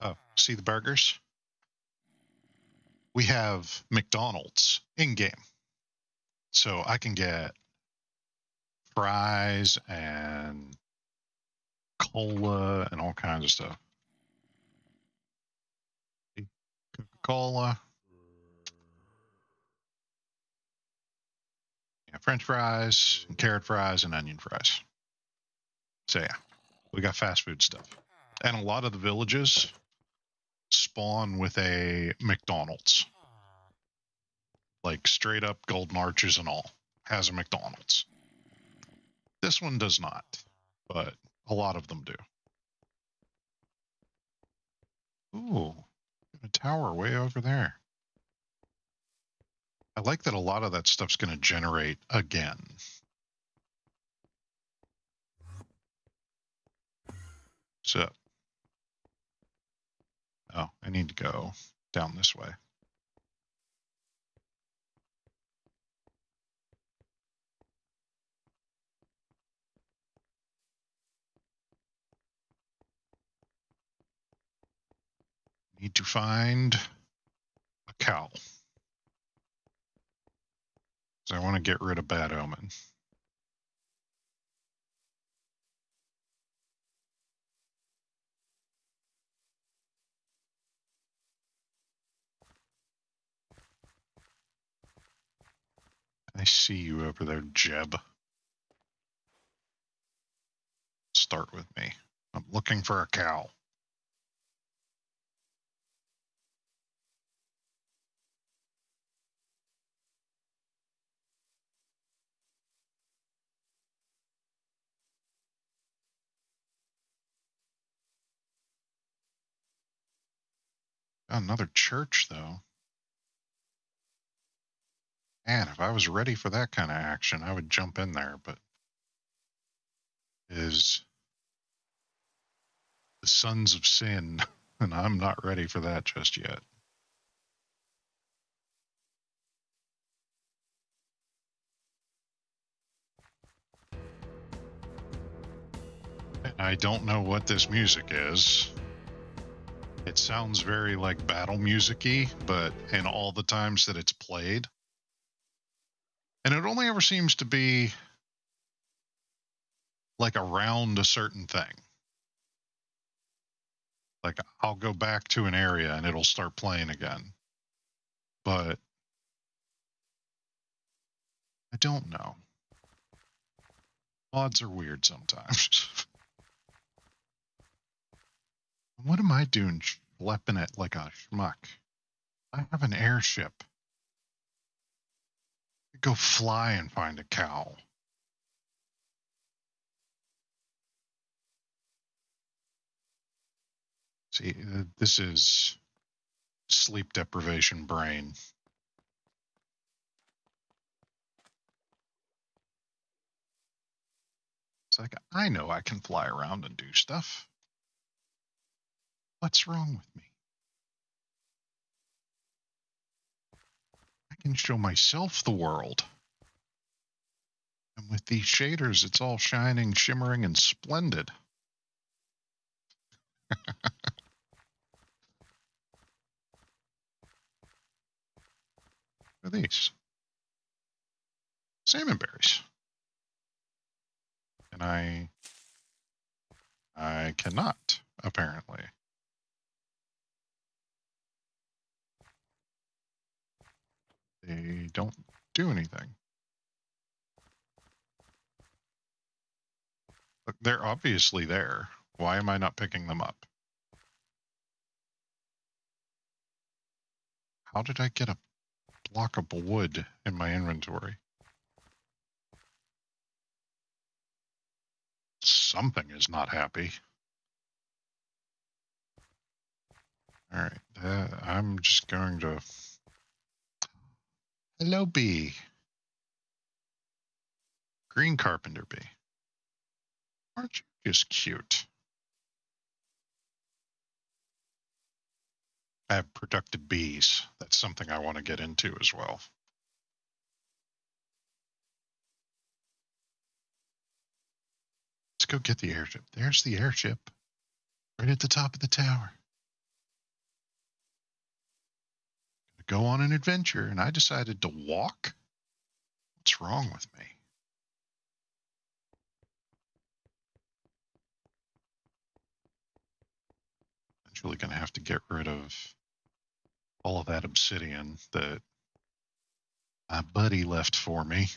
Oh, see the burgers? We have McDonald's in-game. So I can get fries and cola and all kinds of stuff. Coca-Cola. Yeah, French fries, and carrot fries, and onion fries. So yeah, we got fast food stuff. And a lot of the villages spawn with a McDonald's. Like straight up Golden Arches and all has a McDonald's. This one does not, but a lot of them do. Ooh, a tower way over there. I like that a lot of that stuff's going to generate again. So, oh, I need to go down this way. Need to find a cow. So I want to get rid of Bad Omen. I see you over there, Jeb. Start with me. I'm looking for a cow. Got another church, though. Man, if I was ready for that kind of action, I would jump in there, but is the Sons of Sin, and I'm not ready for that just yet. And I don't know what this music is. It sounds very like battle music-y, but in all the times that it's played. And it only ever seems to be like around a certain thing. Like I'll go back to an area and it'll start playing again. But I don't know. Mods are weird sometimes. What am I doing schlepping it like a schmuck? I have an airship. Go fly and find a cow. See, this is sleep deprivation brain. It's like, I know I can fly around and do stuff. What's wrong with me? I can show myself the world. And with these shaders, it's all shining, shimmering, and splendid. What are these? Salmon berries. And I cannot, apparently. They don't do anything. Look, they're obviously there. Why am I not picking them up? How did I get a block of wood in my inventory? something is not happy. All right, I'm just going to... Hello, bee. Green carpenter bee. Aren't you just cute? I have productive bees. That's something I want to get into as well. Let's go get the airship. There's the airship. Right at the top of the tower. Go on an adventure, and I decided to walk? What's wrong with me? Eventually going to have to get rid of all of that obsidian that my buddy left for me.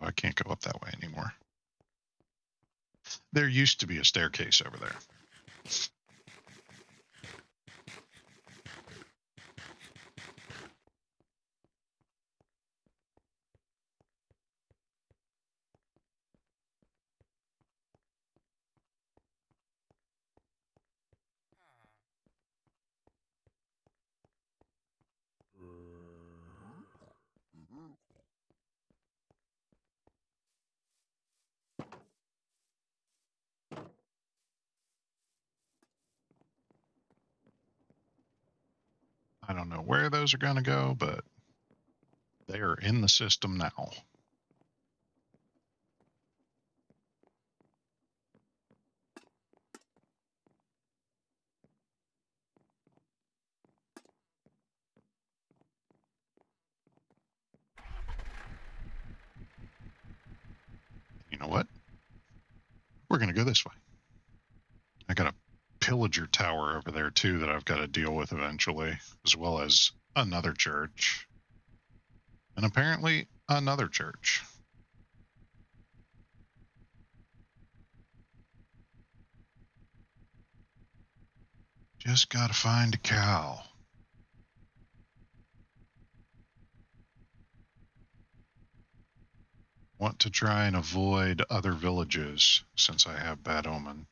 Oh, I can't go up that way anymore. There used to be a staircase over there. I don't know where those are going to go, but they are in the system now. You know what? We're going to go this way. I got a pillager tower over there, too, that I've got to deal with eventually, as well as another church. And apparently another church. Just got to find a cow. Want to try and avoid other villages since I have bad omen.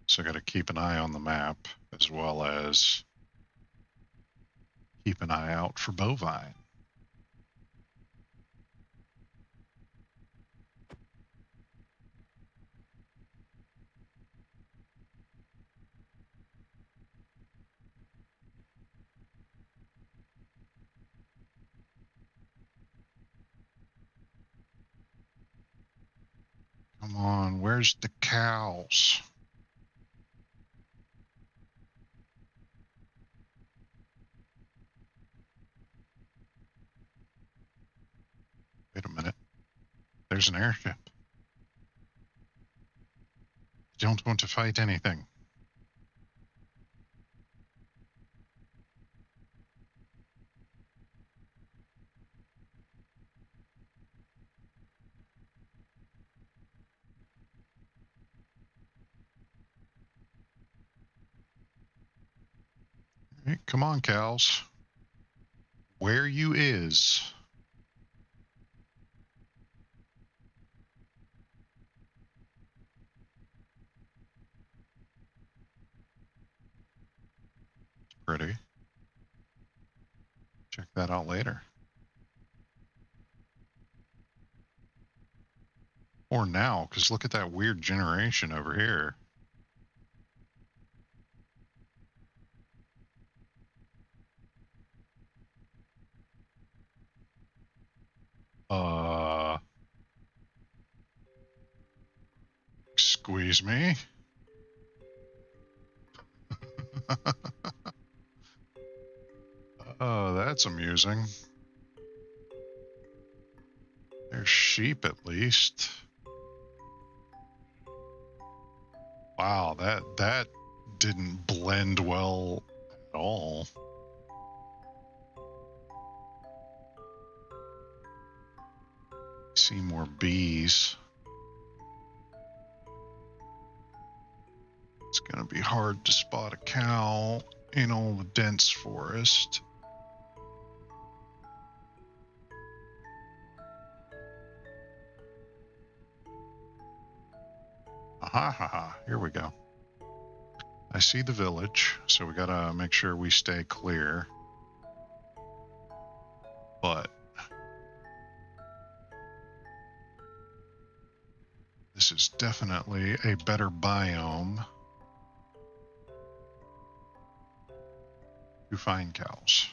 So I got to keep an eye on the map as well as keep an eye out for bovine. Come on, where's the cows? Wait a minute. There's an airship. I don't want to fight anything. All right, come on, cows. Where you is? Pretty. Check that out later. Or now, because look at that weird generation over here. Squeeze me. Oh, that's amusing. There's sheep at least. Wow, that didn't blend well at all. See more bees. It's gonna be hard to spot a cow. in all the dense forest. Aha, ha, ha. Here we go. I see the village, so we gotta make sure we stay clear. But this is definitely a better biome to find cows.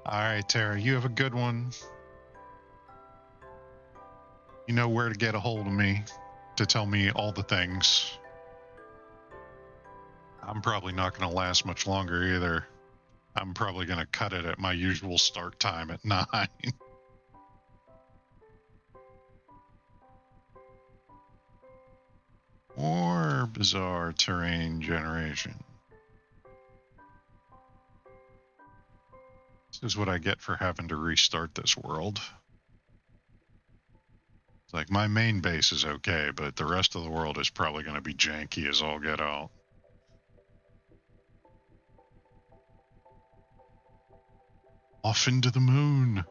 All right, Tara, you have a good one. You know where to get a hold of me to tell me all the things. I'm probably not going to last much longer either. I'm probably going to cut it at my usual start time at 9. Or bizarre terrain generation. This is what I get for having to restart this world. It's like my main base is okay, but the rest of the world is probably going to be janky as all get out. Off into the moon.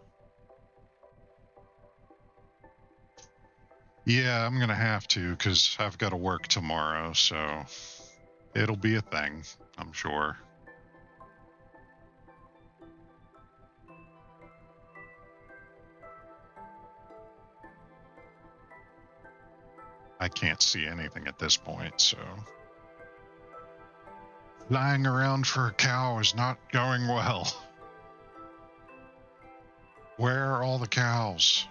Yeah, I'm going to have to because I've got to work tomorrow, so it'll be a thing, I'm sure. I can't see anything at this point, so flying around for a cow is not going well. Where are all the cows?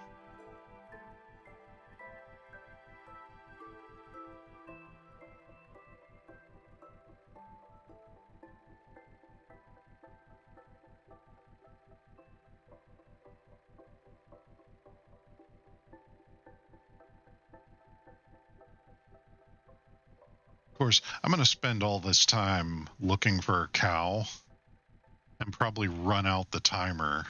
Of course, I'm going to spend all this time looking for a cow and probably run out the timer.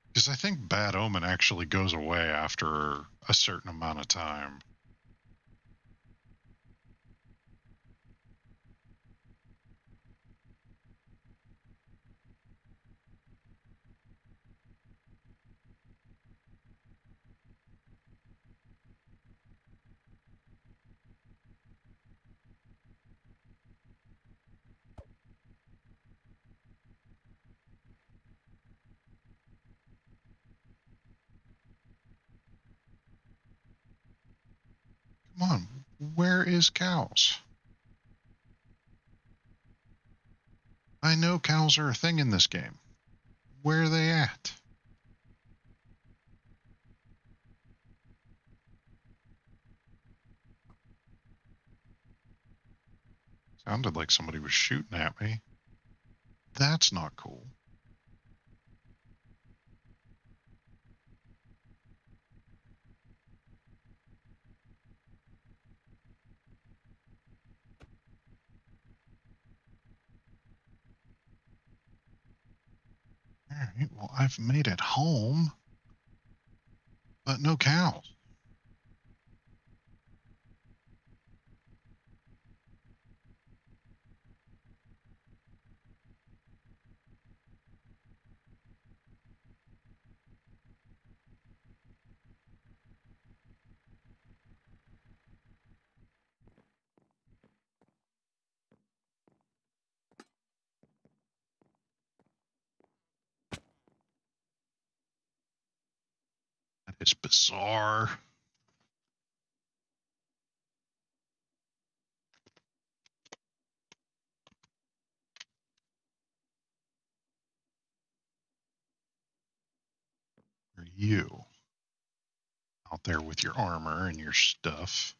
Because I think Bad Omen actually goes away after a certain amount of time. Come on, where is cows? I know cows are a thing in this game. Where are they at? Sounded like somebody was shooting at me. That's not cool. All right, well, I've made it home, but no cows. That is bizarre. Are you out there with your armor and your stuff?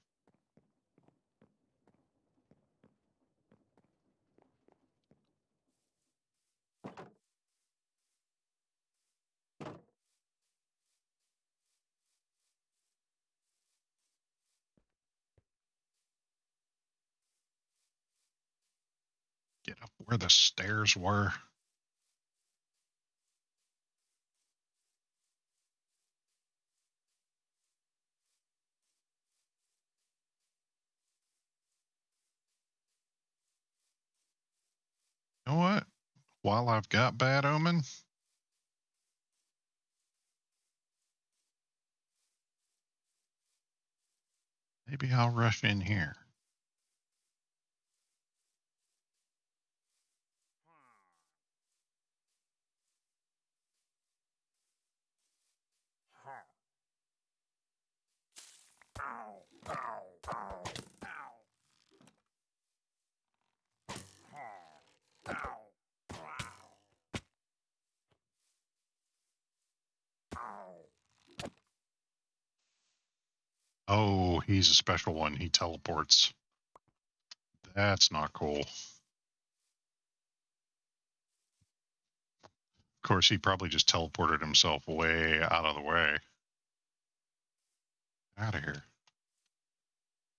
Get up where the stairs were. You know what? While I've got Bad Omen, maybe I'll rush in here. Oh, he's a special one. He teleports. That's not cool. Of course, he probably just teleported himself way out of the way. Out of here.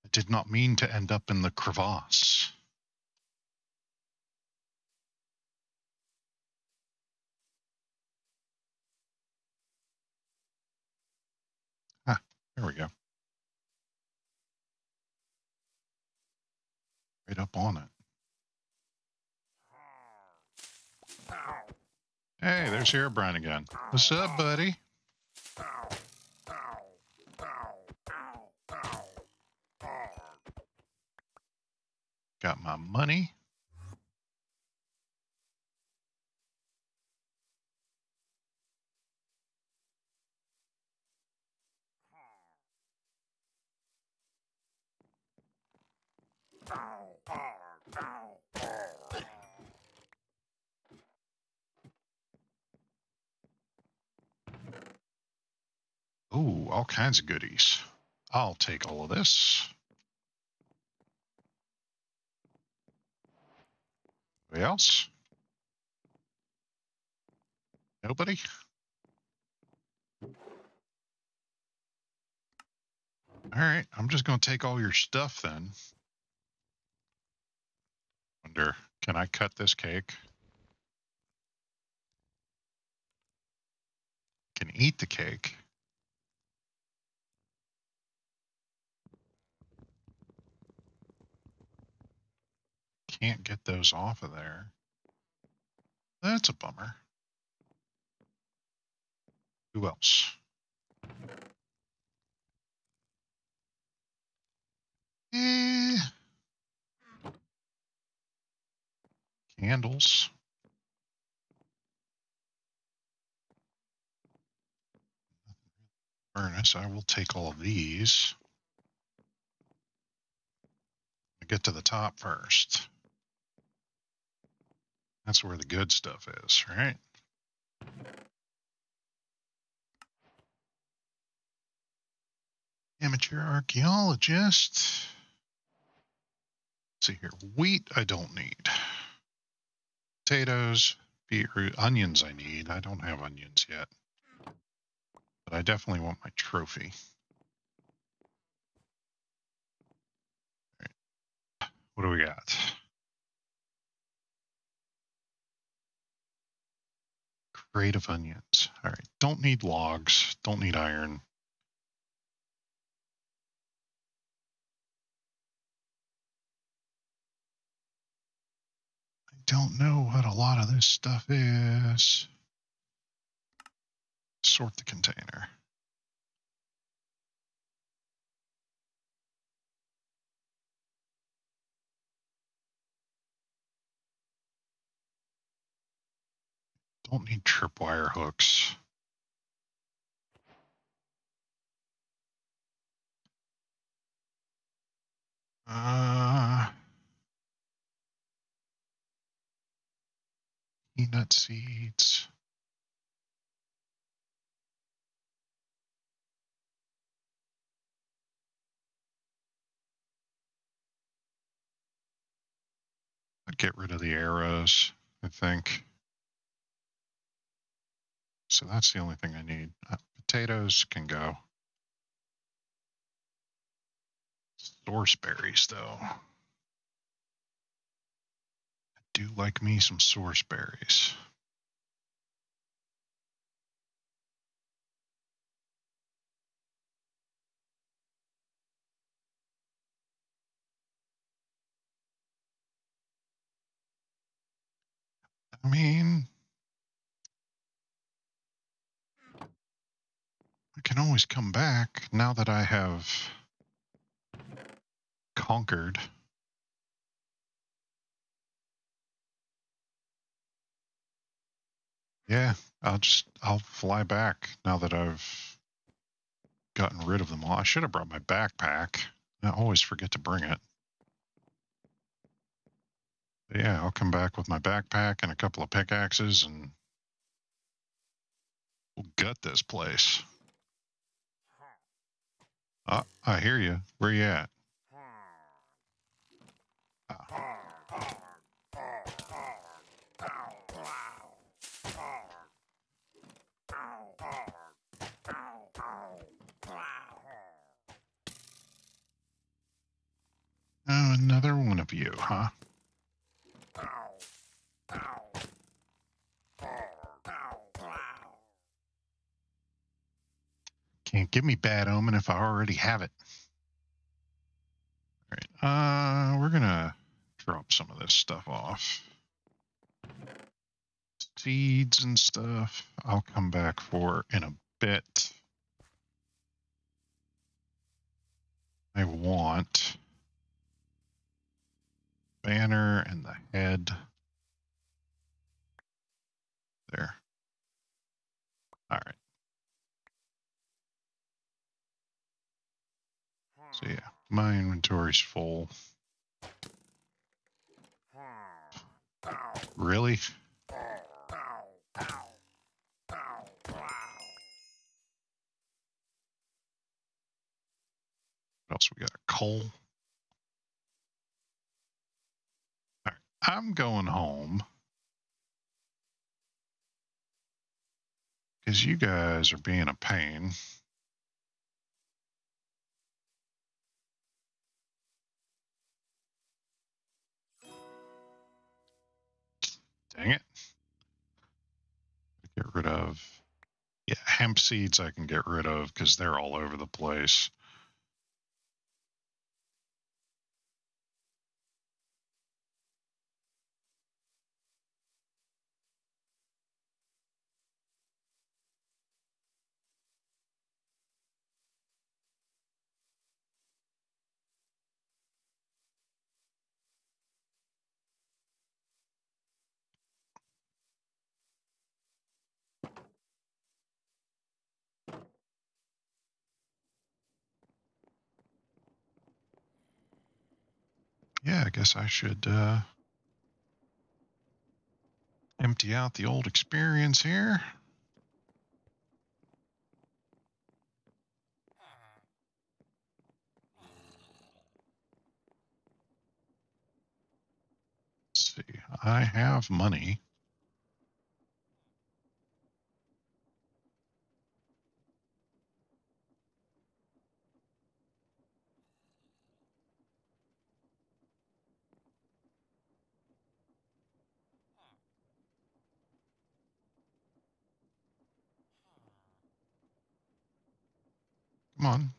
I did not mean to end up in the crevasse. Ah, there we go. Right up on it. Hey, there's Herobrine again. What's up, buddy? Got my money. Ooh, all kinds of goodies. I'll take all of this. Anybody else? Nobody? All right, I'm just going to take all your stuff then. Wonder, can I cut this cake? Can eat the cake. Can't get those off of there. That's a bummer. Who else? Candles. Furnace. I will take all of these. I'll get to the top first. That's where the good stuff is, right? Amateur archaeologist. Let's see here. Wheat, I don't need. Potatoes, beetroot, onions I need. I don't have onions yet. But I definitely want my trophy. All right. What do we got? Crate of onions. All right. Don't need logs. Don't need iron. I don't know what a lot of this stuff is. Sort the container. Don't need tripwire hooks. Peanut seeds. I'd get rid of the arrows, I think. So that's the only thing I need. Potatoes can go. Source berries, though. I do like me some source berries. I mean, I can always come back now that I have conquered. Yeah, I'll fly back now that I've gotten rid of them all. I should have brought my backpack. I always forget to bring it. But yeah, I'll come back with my backpack and a couple of pickaxes and we'll gut this place. I hear you. Where you at? Oh, another one of you, huh? Can't give me bad omen if I already have it. All right, we're gonna drop some of this stuff off. Seeds and stuff I'll come back for in a bit. I want banner and the head there. All right. So yeah, my inventory's full. Really? What else we got? Coal. All right, I'm going home because you guys are being a pain. Dang it. Get rid of. Yeah, hemp seeds I can get rid of because they're all over the place. Yeah, I guess I should empty out the old experience here. Let's see, I have money. Come on.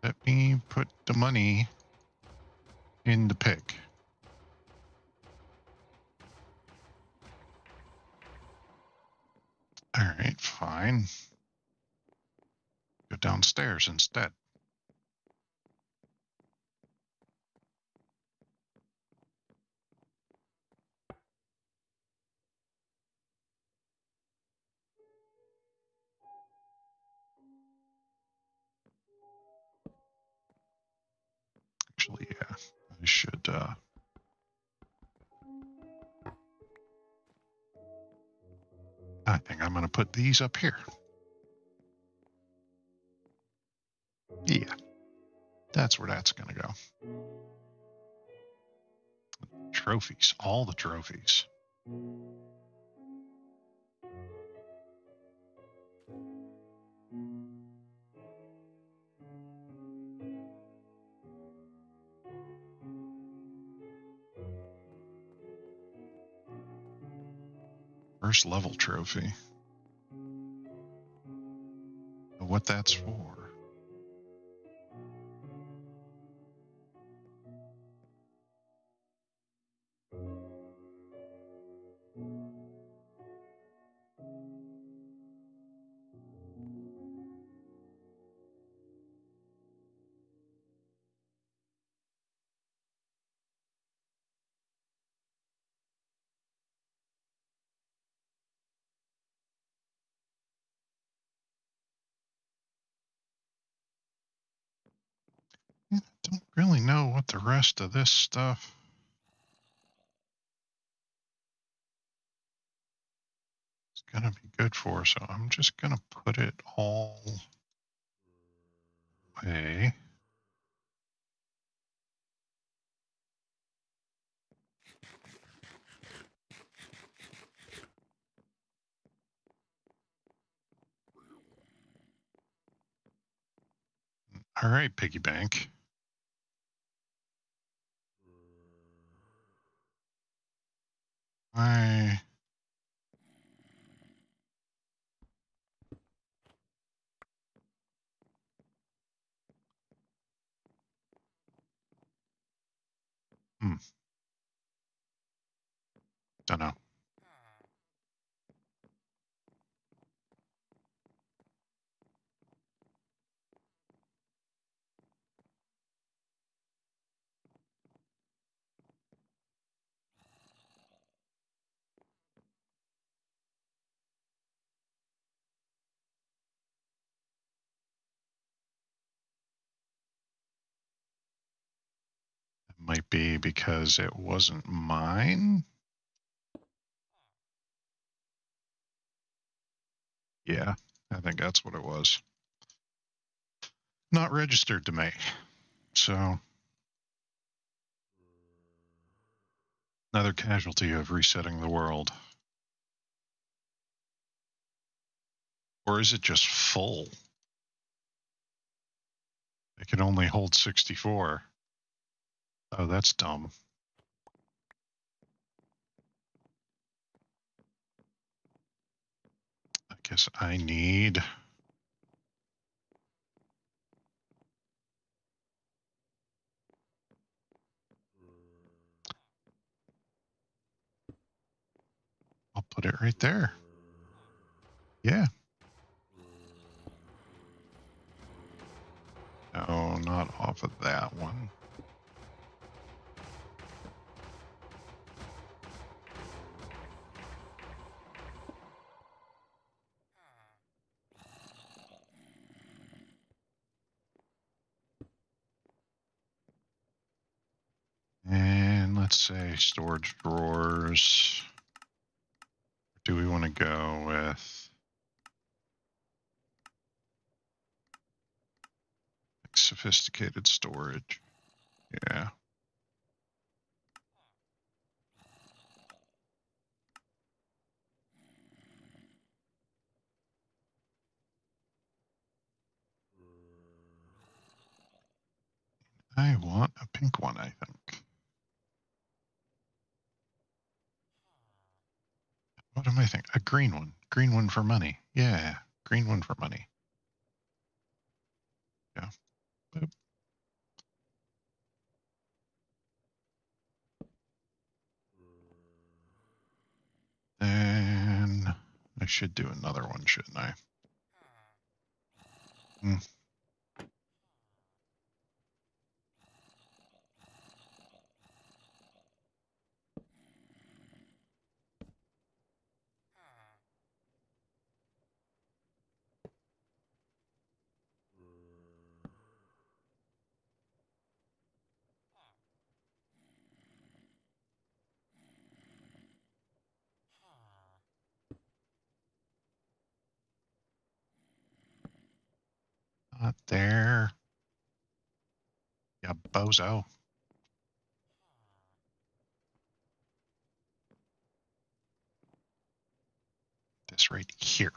Let me put the money in the pig. All right, fine. Go downstairs instead. Actually, yeah, I should. I think I'm going to put these up here. Yeah, that's where that's going to go. Trophies, all the trophies. First level trophy. What that's for. really know what the rest of this stuff is going to be good for, so I'm just going to put it all away. All right, piggy bank. I don't know. It might be because it wasn't mine. Yeah, I think that's what it was. Not registered to me. So another casualty of resetting the world. Or is it just full? It can only hold 64. Oh, that's dumb. I guess I need... I'll put it right there. Yeah. No, not off of that one. And let's say storage drawers. Do we want to go with like sophisticated storage? Yeah. I want a pink one, I think. What am I thinking? A green one. Green one for money. Yeah. Green one for money. Yeah. Boop. And I should do another one, shouldn't I? Not there. Yeah, bozo. This right here.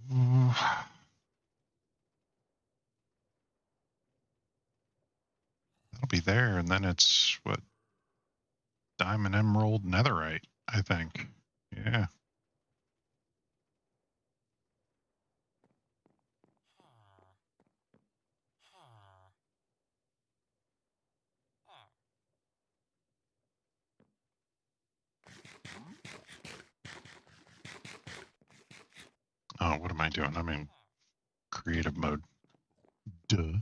Ooh. That'll be there, and then it's what? Diamond, emerald, netherite, I think. Yeah. doing? I'm in creative mode. Duh.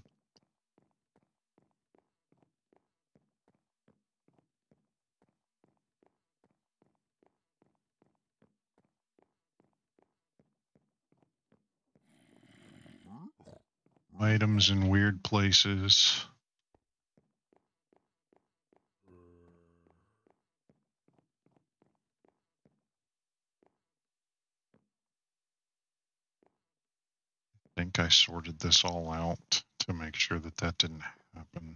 Items in weird places. I think I sorted this all out to make sure that that didn't happen.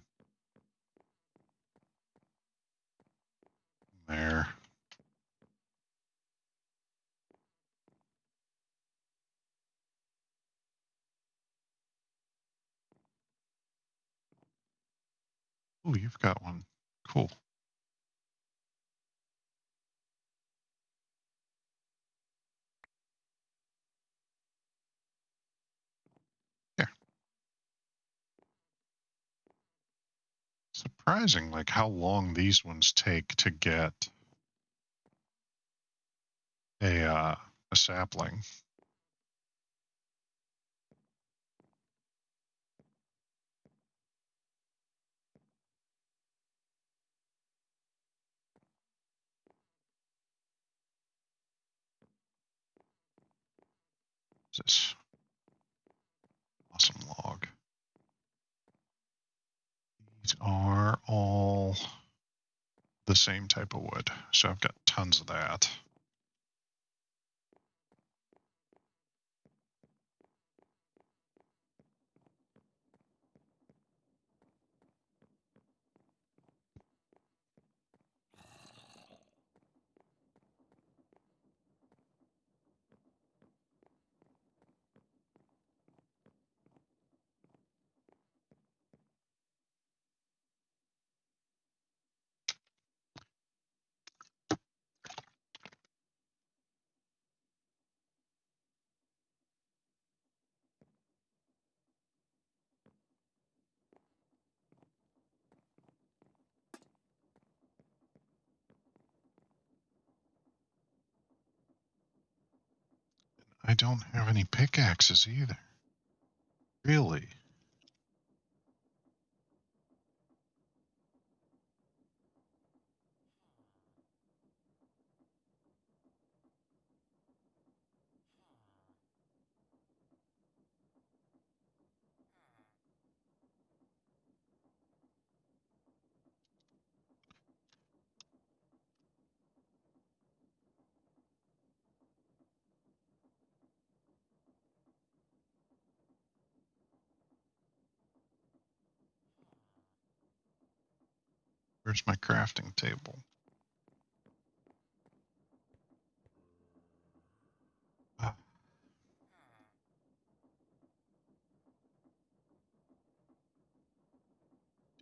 There. Oh, you've got one. Cool. There. Surprising, like how long these ones take to get a sapling. What's this? Awesome log. These are all the same type of wood, so I've got tons of that. I don't have any pickaxes either. Really? Where's my crafting table? Ah,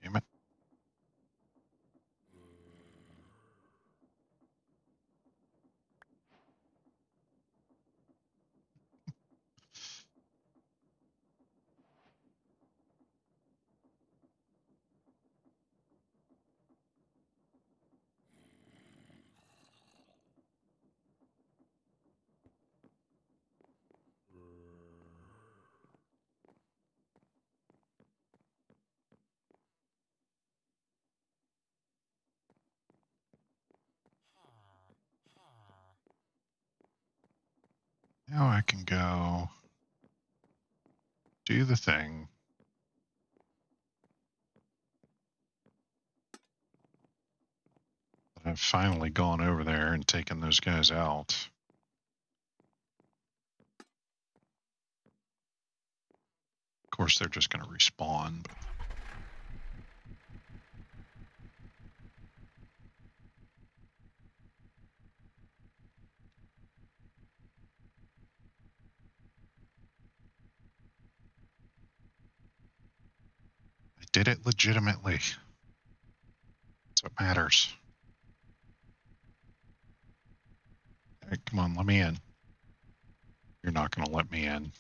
damn it. Now I can go do the thing. I've finally gone over there and taken those guys out. Of course, they're just going to respawn. But I did it legitimately. That's what matters. All right, come on, let me in. You're not going to let me in. You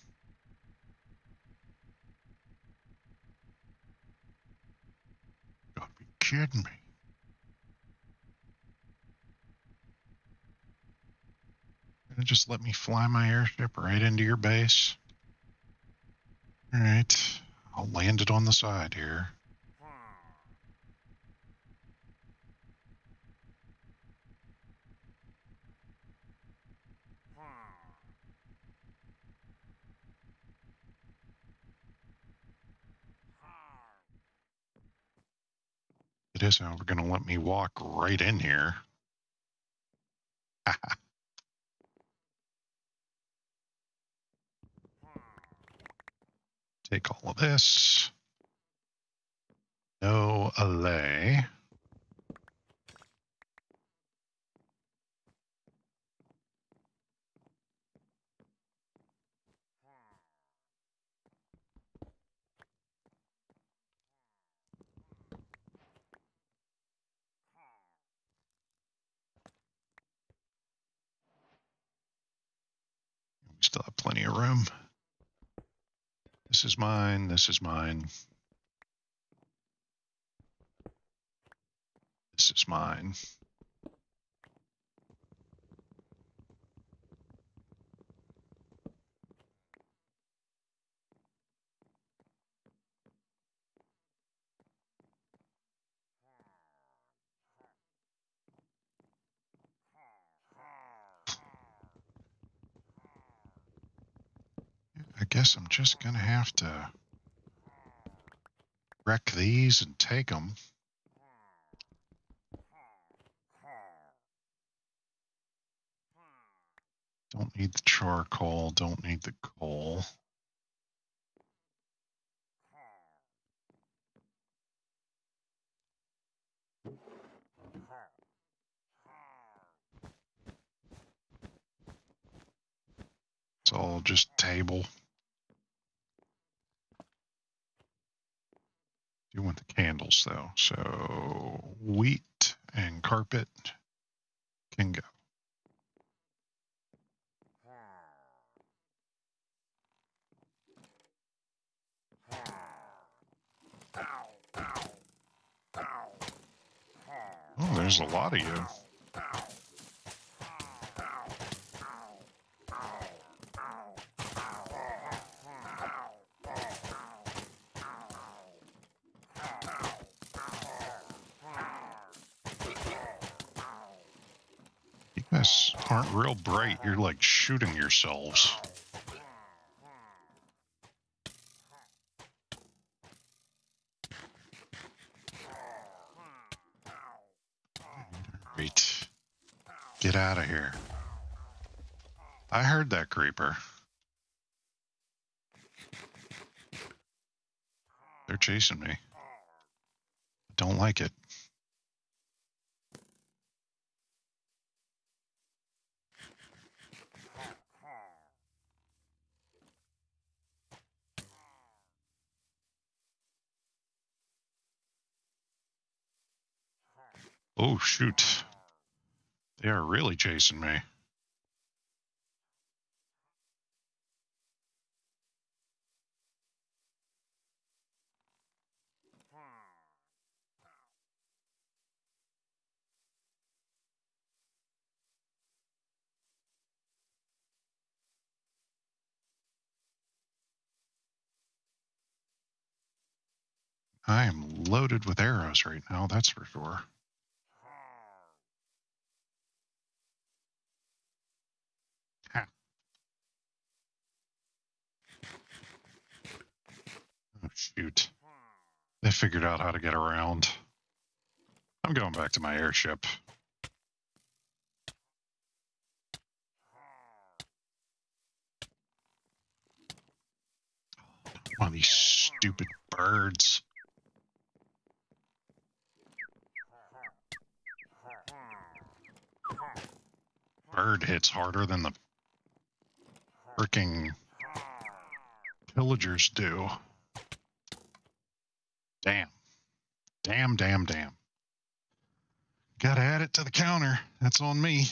gotta be kidding me. just let me fly my airship right into your base? All right, I'll land it on the side here. It is, however, going to let me walk right in here. Take all of this. No allay. We still have plenty of room. This is mine. This is mine. This is mine. I guess I'm just going to have to wreck these and take them. Don't need the charcoal, don't need the coal. It's all just table. You want the candles though, so wheat and carpet can go. Oh, there's a lot of you. You guys aren't real bright. You're like shooting yourselves. Great. Get out of here. I heard that creeper. They're chasing me. Don't like it. Oh, shoot. They are really chasing me. I am loaded with arrows right now, that's for sure. Ha. Oh, shoot. They figured out how to get around. I'm going back to my airship. One of these stupid birds. Bird hits harder than the freaking pillagers do. Damn. Damn, damn, damn. Gotta add it to the counter. That's on me.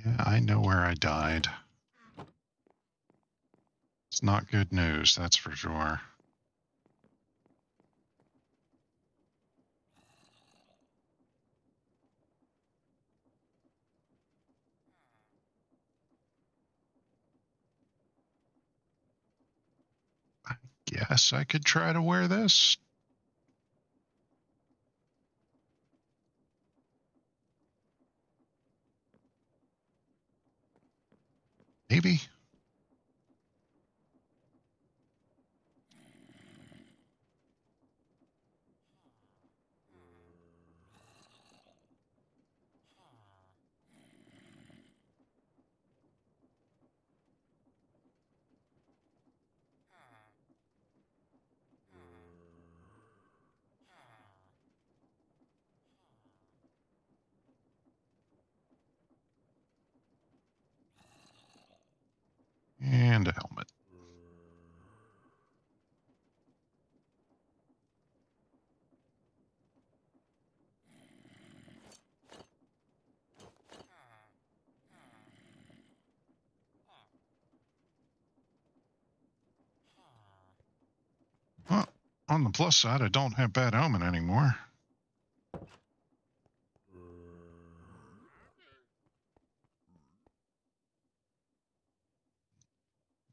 Yeah, I know where I died. It's not good news, that's for sure. guess I could try to wear this. Maybe. And a helmet. Well, on the plus side, I don't have bad omen anymore.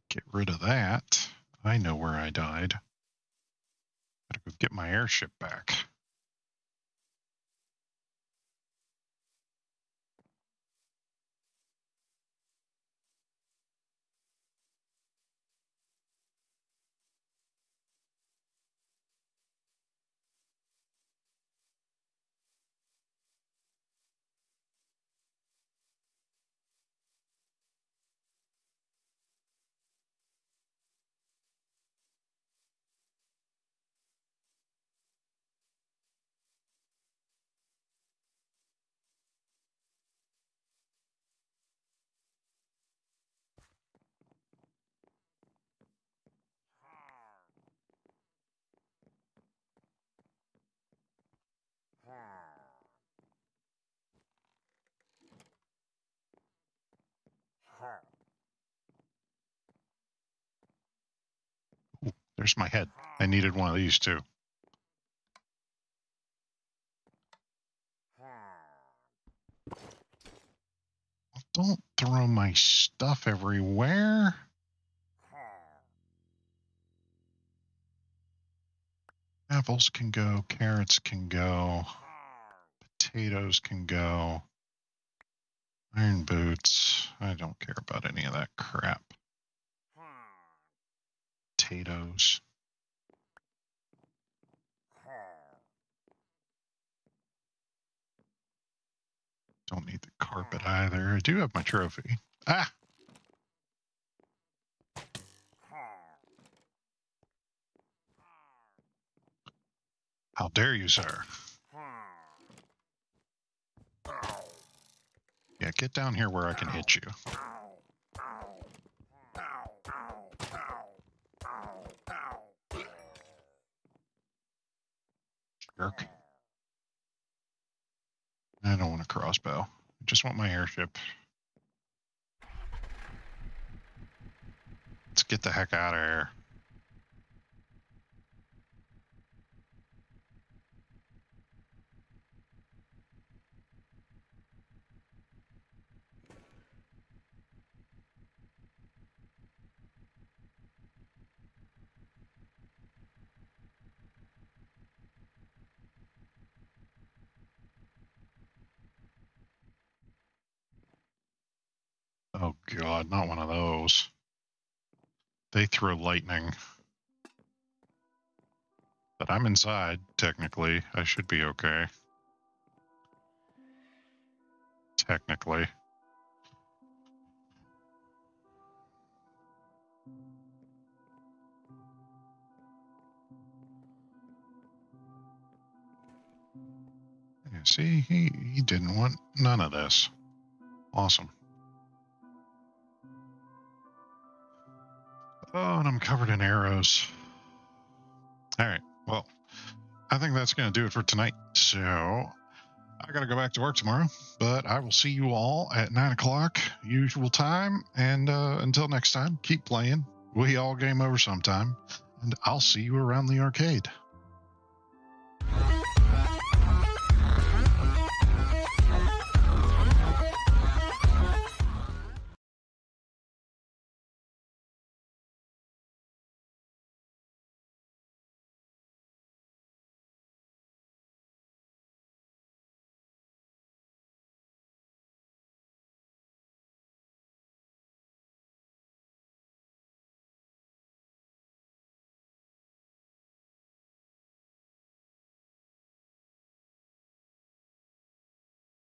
Get rid of that. I know where I died. Gotta go get my airship back. Ooh, there's my head. I needed one of these too. Don't throw my stuff everywhere. Apples can go, carrots can go, potatoes can go, iron boots. I don't care about any of that crap. Potatoes. Don't need the carpet either. I do have my trophy. Ah! How dare you, sir? Yeah, get down here where I can hit you. Jerk. I don't want a crossbow. I just want my airship. Let's get the heck out of here. Oh god, not one of those. They throw lightning. But I'm inside, technically. I should be okay. Technically. Yeah, see, he didn't want none of this. Awesome. Oh, and I'm covered in arrows. Alright, well, I think that's going to do it for tonight. So, I got to go back to work tomorrow, but I will see you all at 9 o'clock, usual time. And until next time, keep playing. We all game over sometime, and I'll see you around the arcade.